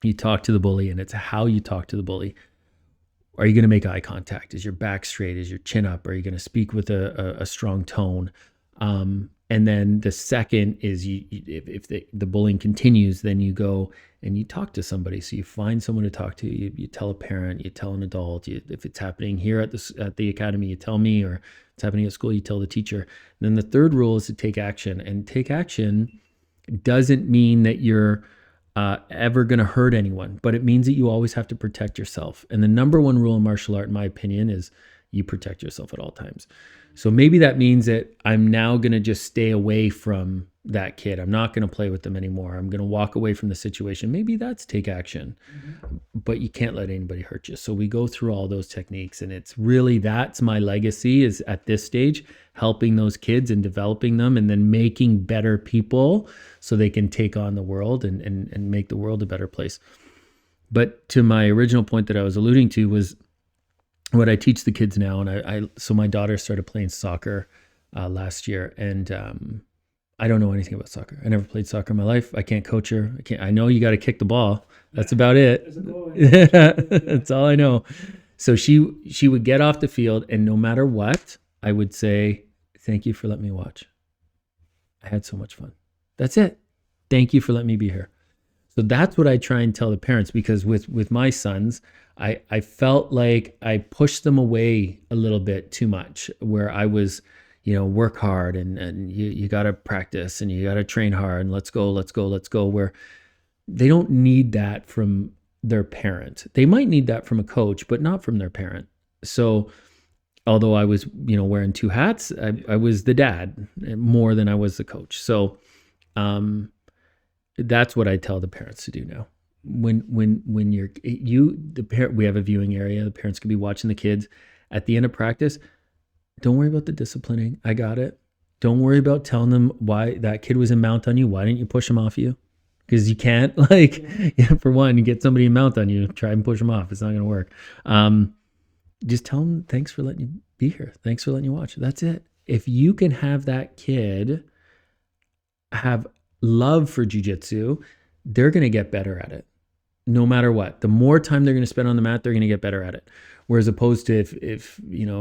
you talk to the bully, and it's how you talk to the bully. Are you going to make eye contact? Is your back straight? Is your chin up? Are you going to speak with a strong tone? And then the second is, if the bullying continues, then you go and you talk to somebody. So you find someone to talk to. You tell a parent, you tell an adult. If it's happening here at the academy, you tell me, or it's happening at school, you tell the teacher. And then the third rule is to take action. And take action doesn't mean that you're ever going to hurt anyone, but it means that you always have to protect yourself. And the number one rule in martial art, in my opinion, is you protect yourself at all times. So maybe that means that I'm now going to just stay away from that kid. I'm not going to play with them anymore. I'm going to walk away from the situation. Maybe that's take action, but you can't let anybody hurt you. So we go through all those techniques, and it's really, that's my legacy, is at this stage, helping those kids and developing them, and then making better people so they can take on the world and make the world a better place. But to my original point that I was alluding to was, what I teach the kids now, and so my daughter started playing soccer last year, and I don't know anything about soccer. I never played soccer in my life. I can't coach her. I know you got to kick the ball. That's about it. That's all I know. So she would get off the field, and no matter what, I would say, "Thank you for letting me watch. I had so much fun. That's it. Thank you for letting me be here." So that's what I try and tell the parents, because with my sons, I felt like I pushed them away a little bit too much, where I was, work hard and you got to practice and you got to train hard and let's go, where they don't need that from their parent. They might need that from a coach, but not from their parent. So although I was, wearing two hats, I was the dad more than I was the coach. So that's what I tell the parents to do now. When the parent, we have a viewing area. The parents could be watching the kids. At the end of practice, don't worry about the disciplining. I got it. Don't worry about telling them why that kid was in mount on you. Why didn't you push him off you? Because you can't, for one, you get somebody in mount on you, try and push them off. It's not going to work. Just tell them, thanks for letting be here. Thanks for letting you watch. That's it. If you can have that kid have love for jiu-jitsu, they're going to get better at it no matter what. The more time they're going to spend on the mat, they're going to get better at it. Whereas opposed to if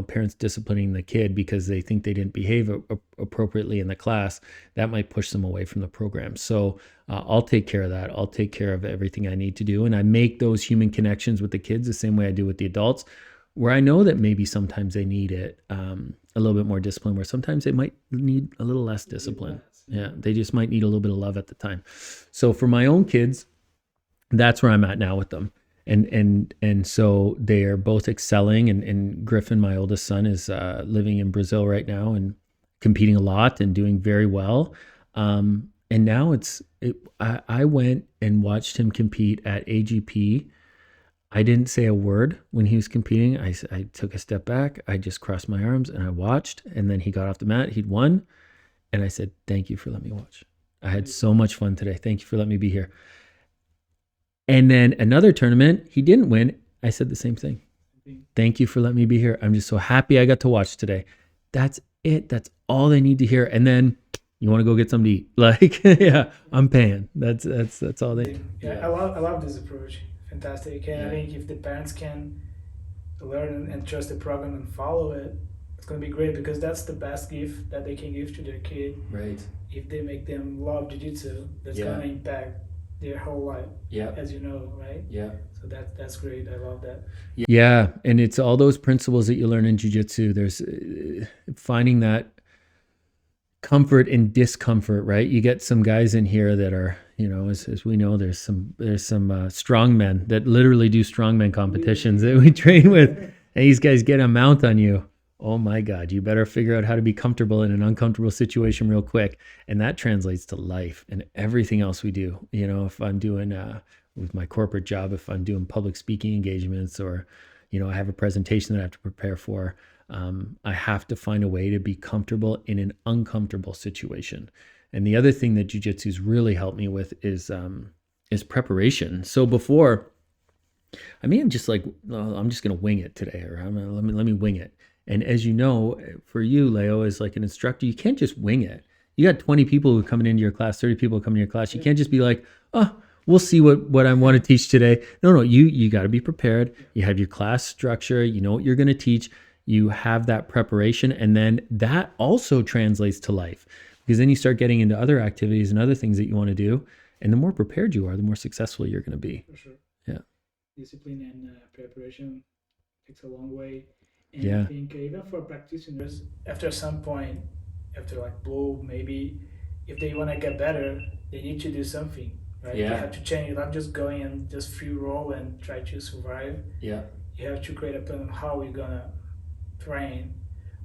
parents disciplining the kid because they think they didn't behave appropriately in the class, that might push them away from the program. So I'll take care of that. I'll take care of everything I need to do. And I make those human connections with the kids the same way I do with the adults, where I know that maybe sometimes they need it a little bit more discipline, where sometimes they might need a little less discipline. Yeah, they just might need a little bit of love at the time. So for my own kids, that's where I'm at now with them. And so they are both excelling, and Griffin, my oldest son, is living in Brazil right now and competing a lot and doing very well. And now I went and watched him compete at AGP. I didn't say a word when he was competing. I took a step back. I just crossed my arms and I watched. And then he got off the mat. He'd won. And I said, thank you for letting me watch. I had so much fun today. Thank you for letting me be here. And then another tournament, he didn't win. I said the same thing. Thank you for letting me be here. I'm just so happy I got to watch today. That's it. That's all they need to hear. And then you want to go get something to eat. Like, yeah, I'm paying. That's all they need. Yeah, I love this approach. Fantastic. And I think if the parents can learn and trust the program and follow it, it's going to be great, because that's the best gift that they can give to their kid. Right. If they make them love jiu-jitsu, that's going to impact their whole life, as you know, right? Yeah. So that's great. I love that. Yeah, and it's all those principles that you learn in jiu-jitsu. There's finding that comfort in discomfort, right? You get some guys in here that are, as we know, there's some strong men that literally do strongman competitions that we train with, and these guys get a mount on you. Oh my God, you better figure out how to be comfortable in an uncomfortable situation real quick. And that translates to life and everything else we do. If I'm doing, with my corporate job, if I'm doing public speaking engagements, or, I have a presentation that I have to prepare for, I have to find a way to be comfortable in an uncomfortable situation. And the other thing that jiu-jitsu's really helped me with is preparation. So before, I mean, I'm just like, I'm just going to wing it today, or let me wing it. And as you know, for you, Leo, as like an instructor, you can't just wing it. You got 20 people who are coming into your class, 30 people coming to your class. You can't just be like, oh, we'll see what I want to teach today. No, you got to be prepared. You have your class structure. You know what you're going to teach. You have that preparation. And then that also translates to life, because then you start getting into other activities and other things that you want to do. And the more prepared you are, the more successful you're going to be. For sure. Yeah. Discipline and preparation takes a long way. And I think even for practitioners, after some point, after like blue, maybe if they want to get better, they need to do something, right? Yeah. They have to change. You're not just going and just free roll and try to survive. Yeah. You have to create a plan of how you're gonna train,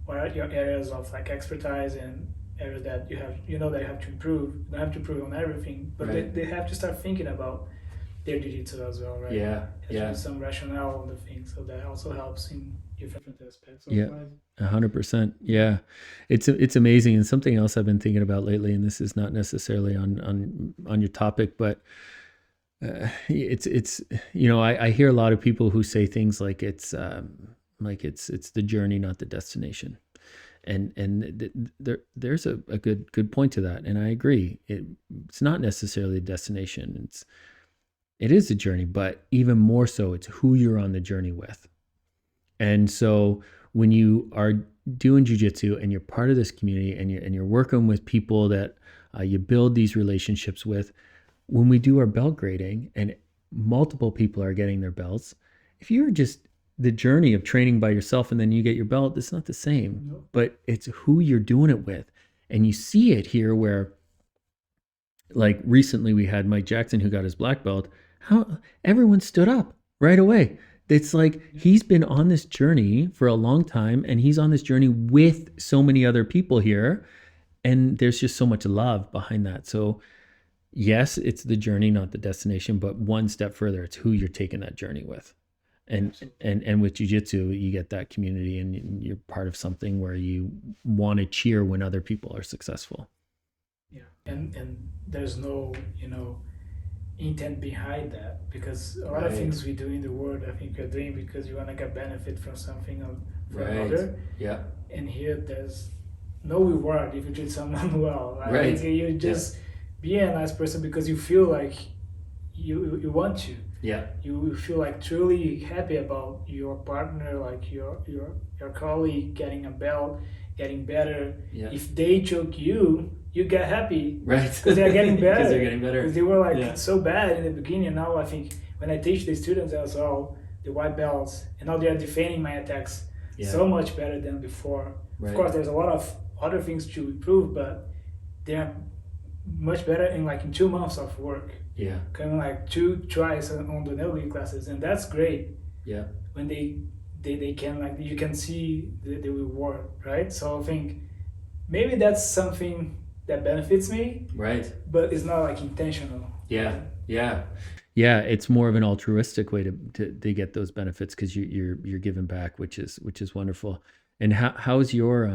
what are your areas of like expertise and areas that you have, that you have to improve. You don't have to improve on everything, but they have to start thinking about their jiu-jitsu as well, right? Yeah. Has some rationale on the thing, so that also helps in different aspects of life. 100%. Yeah, it's amazing. And something else I've been thinking about lately, and this is not necessarily on your topic, but it's I hear a lot of people who say things like it's the journey, not the destination. And there's a good point to that, and I agree. It's not necessarily a destination. It is a journey, but even more so, it's who you're on the journey with. And so when you are doing jiu-jitsu and you're part of this community and you're working with people that you build these relationships with, when we do our belt grading and multiple people are getting their belts, if you're just the journey of training by yourself and then you get your belt, it's not the same. Nope. But it's who you're doing it with. And you see it here where, like recently we had Mike Jackson who got his black belt. How everyone stood up right away. It's like he's been on this journey for a long time, and he's on this journey with so many other people here, and there's just so much love behind that. So yes, it's the journey, not the destination, but one step further, it's who you're taking that journey with. And with jiu-jitsu, you get that community, and you're part of something where you want to cheer when other people are successful. Yeah, and there's no, intent behind that, because a lot of things we do in the world, I think we're doing because you want to get benefit from something or from another. Yeah. And here there's no reward if you treat someone well. Right. Like you just be a nice person because you feel like you want to. Yeah. You feel like truly happy about your partner, like your colleague getting a belt, getting better. Yeah. If they choke you, you get happy. Right. Because they're getting better. Because they're getting better. Because they were like so bad in the beginning. Now I think when I teach the students as well, the white belts, and now they are defending my attacks so much better than before. Right. Of course, there's a lot of other things to improve, but they're much better in 2 months of work. Yeah. Kind of like 2 tries on the no classes, and that's great. Yeah. When they can, like, you can see the reward, right? So I think maybe that's something that benefits me. Right. But it's not like intentional. Yeah. Right? Yeah. Yeah. It's more of an altruistic way to get those benefits because you're giving back, which is wonderful. And how's your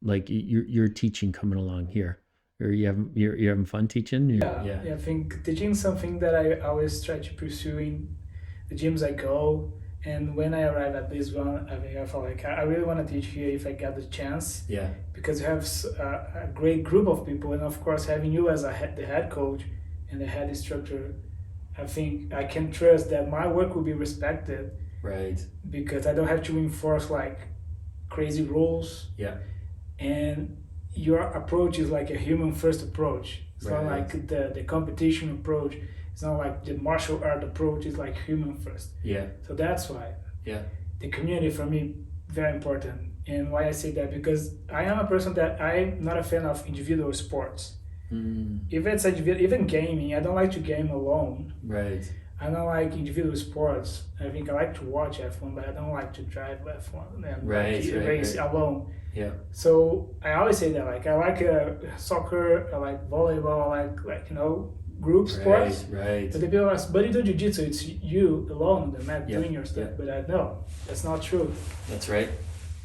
your teaching coming along here? Or you're having fun teaching? Yeah, I think teaching is something that I always try to pursue in the gyms I go. And when I arrive at this one, I think I felt like I really want to teach here if I get the chance. Yeah. Because you have a great group of people, and of course having you as the head coach and the head instructor, I think I can trust that my work will be respected. Right. Because I don't have to enforce like crazy rules. Yeah. And your approach is like a human first approach. It's not like the competition approach. It's not like the martial art approach. It's like human first. Yeah. So that's why. Yeah. The community for me very important. And why I say that, because I am a person that I'm not a fan of individual sports. If it's even gaming, I don't like to game alone. Right. I don't like individual sports. I think I like to watch F1, but I don't like to drive F1 and race alone. Yeah. So I always say that, like, I like soccer, I like volleyball, I like group sports. Right. But the people ask, but you do jiu-jitsu, it's you alone on the mat doing your stuff. But I know that's not true. That's right.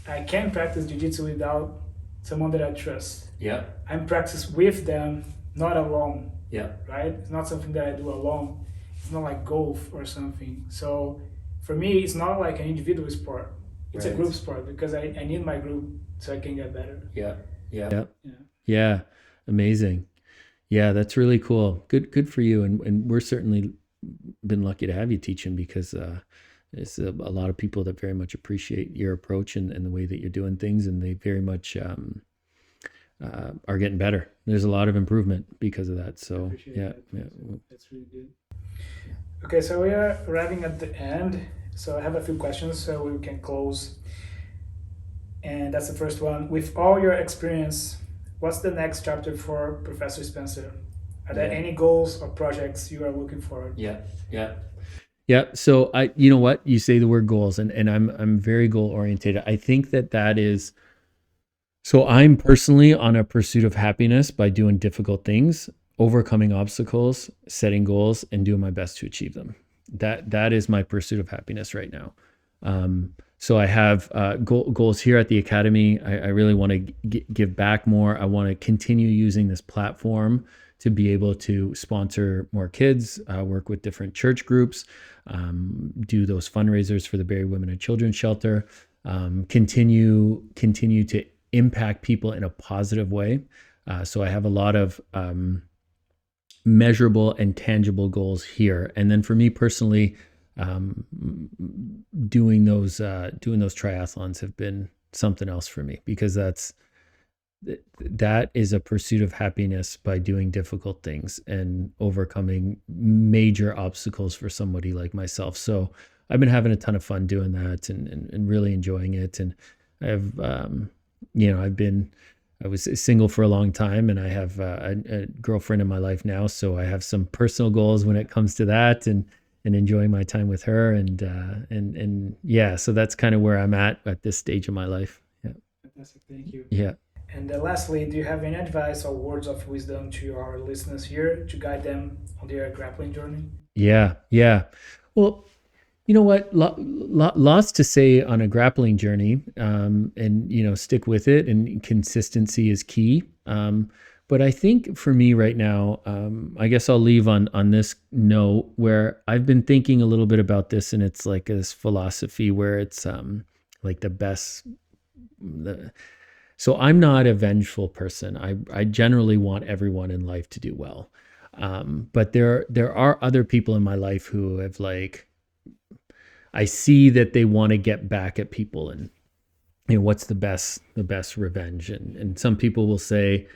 I can practice jiu-jitsu without someone that I trust. Yeah. I'm practice with them, not alone. Yeah. Right? It's not something that I do alone. It's not like golf or something. So for me, it's not like an individual sport. It's a group sport because I need my group so I can get better. Yeah. Yeah. Yeah. Yeah. Amazing. Yeah, that's really cool. Good for you. And we're certainly been lucky to have you teaching because there's a lot of people that very much appreciate your approach and the way that you're doing things, and they very much are getting better. There's a lot of improvement because of that. So yeah. That's really good. Okay, so we are arriving at the end. So I have a few questions so we can close. And that's the first one. With all your experience, what's the next chapter for Professor Spencer? Are there any goals or projects you are looking for? Yeah. So you know what? You say the word goals, and I'm very goal oriented. I think that is. So I'm personally on a pursuit of happiness by doing difficult things, overcoming obstacles, setting goals, and doing my best to achieve them. That is my pursuit of happiness right now. So I have goals here at the Academy. I really want to give back more. I want to continue using this platform to be able to sponsor more kids, work with different church groups, do those fundraisers for the Barrie Women and Children's Shelter, continue to impact people in a positive way. So I have a lot of measurable and tangible goals here. And then for me personally, doing those triathlons have been something else for me, because that is a pursuit of happiness by doing difficult things and overcoming major obstacles for somebody like myself. So I've been having a ton of fun doing that and really enjoying it. And I've, I was single for a long time, and I have a girlfriend in my life now. So I have some personal goals when it comes to that, and enjoying my time with her. And yeah, so that's kind of where I'm at this stage of my life. Yeah. Fantastic. Thank you. Yeah. And lastly, do you have any advice or words of wisdom to our listeners here to guide them on their grappling journey? Yeah. Well, you know what? Lots to say on a grappling journey, and stick with it. And consistency is key. But I think for me right now, I guess I'll leave on this note where I've been thinking a little bit about this, and it's like this philosophy where it's like the best. So I'm not a vengeful person. I generally want everyone in life to do well, but there are other people in my life who have like, I see that they want to get back at people, and what's the best revenge, and some people will say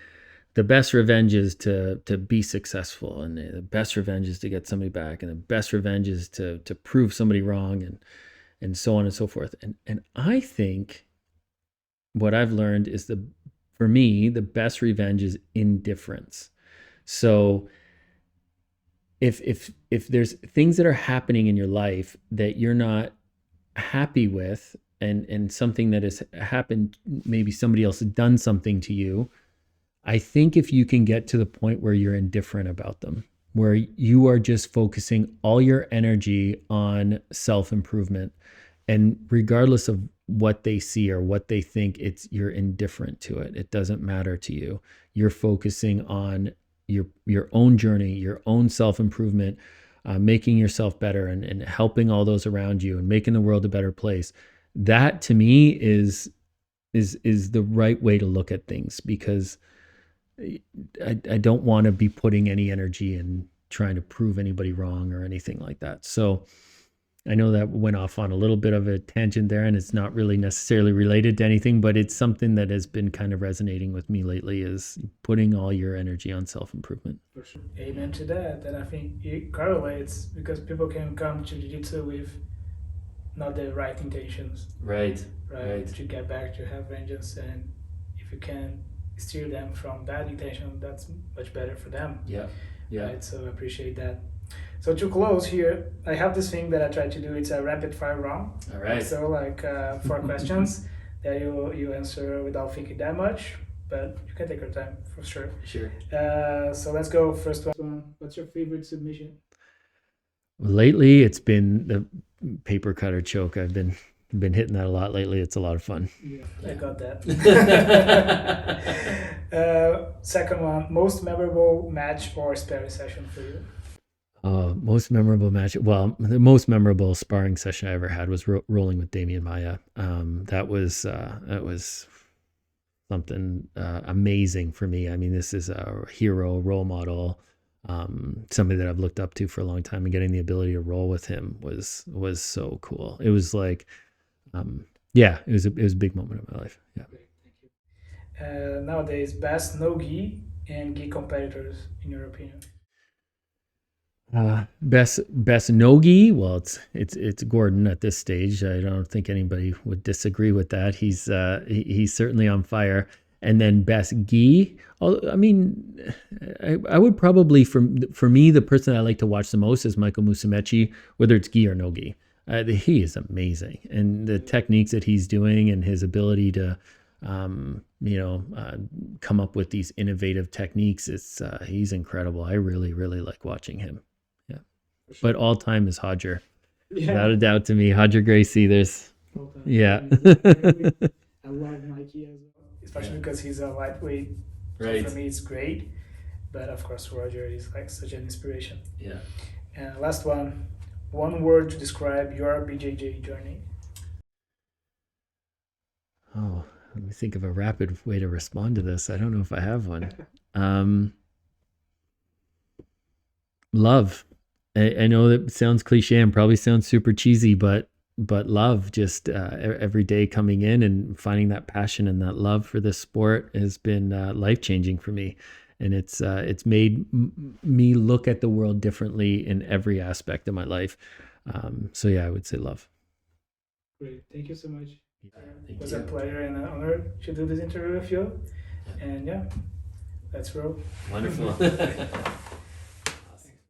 the best revenge is to be successful, and the best revenge is to get somebody back, and the best revenge is to prove somebody wrong, and so on and so forth. And I think what I've learned is for me, the best revenge is indifference. So if there's things that are happening in your life that you're not happy with, and something that has happened, maybe somebody else has done something to you, I think if you can get to the point where you're indifferent about them, where you are just focusing all your energy on self-improvement, and regardless of what they see or what they think, you're indifferent to it. It doesn't matter to you. You're focusing on your own journey, your own self-improvement, making yourself better, and helping all those around you, and making the world a better place. That to me is the right way to look at things, because I don't want to be putting any energy in trying to prove anybody wrong or anything like that. So I know that went off on a little bit of a tangent there, and it's not really necessarily related to anything, but it's something that has been kind of resonating with me lately, is putting all your energy on self-improvement. For sure. Amen to that. And I think it correlates, because people can come to jiu-jitsu with not the right intentions. Right. To get back, to have vengeance, and if you can steer them from bad intention, that's much better for them. Yeah. Right. So I appreciate that. So to close here, I have this thing that I try to do. It's a rapid fire round. All right. So like 4 questions that you answer without thinking that much, but you can take your time for sure. Sure. So let's go. First one. What's your favorite submission? Lately, it's been the paper cutter choke. I've been hitting that a lot lately. It's a lot of fun. Yeah, I got that. Second one, most memorable match or sparring session for you? Most memorable match. Well, the most memorable sparring session I ever had was rolling with Damian Maia. That was something amazing for me. I mean, this is a hero, role model, somebody that I've looked up to for a long time, and getting the ability to roll with him was so cool. It was like, it was a big moment of my life. Yeah. Great, thank you. Nowadays, best no gi and gi competitors in your opinion? Best no-gi. Well, it's Gordon at this stage. I don't think anybody would disagree with that. He's certainly on fire. And then best gi. I mean, I would probably, for me, the person I like to watch the most is Michael Musumeci, whether it's gi or no gi. He is amazing, and the techniques that he's doing, and his ability to come up with these innovative techniques, he's incredible. I really, really like watching him. Yeah. Sure. But all time is Hodger. Yeah. Without a doubt to me, Hodger Gracie, yeah. I love Mikey as well, especially because he's a lightweight. Right. So for me, it's great. But of course, Roger is like such an inspiration. Yeah. And last one word to describe your BJJ journey. Oh, let me think of a rapid way to respond to this. I don't know if I have one. Love. I know that sounds cliche and probably sounds super cheesy, but love, just every day coming in and finding that passion and that love for this sport has been life-changing for me. And it's made me look at the world differently in every aspect of my life. So yeah, I would say love. Great. Thank you so much. It was a pleasure and an honor to do this interview with you. And yeah, let's roll. Wonderful.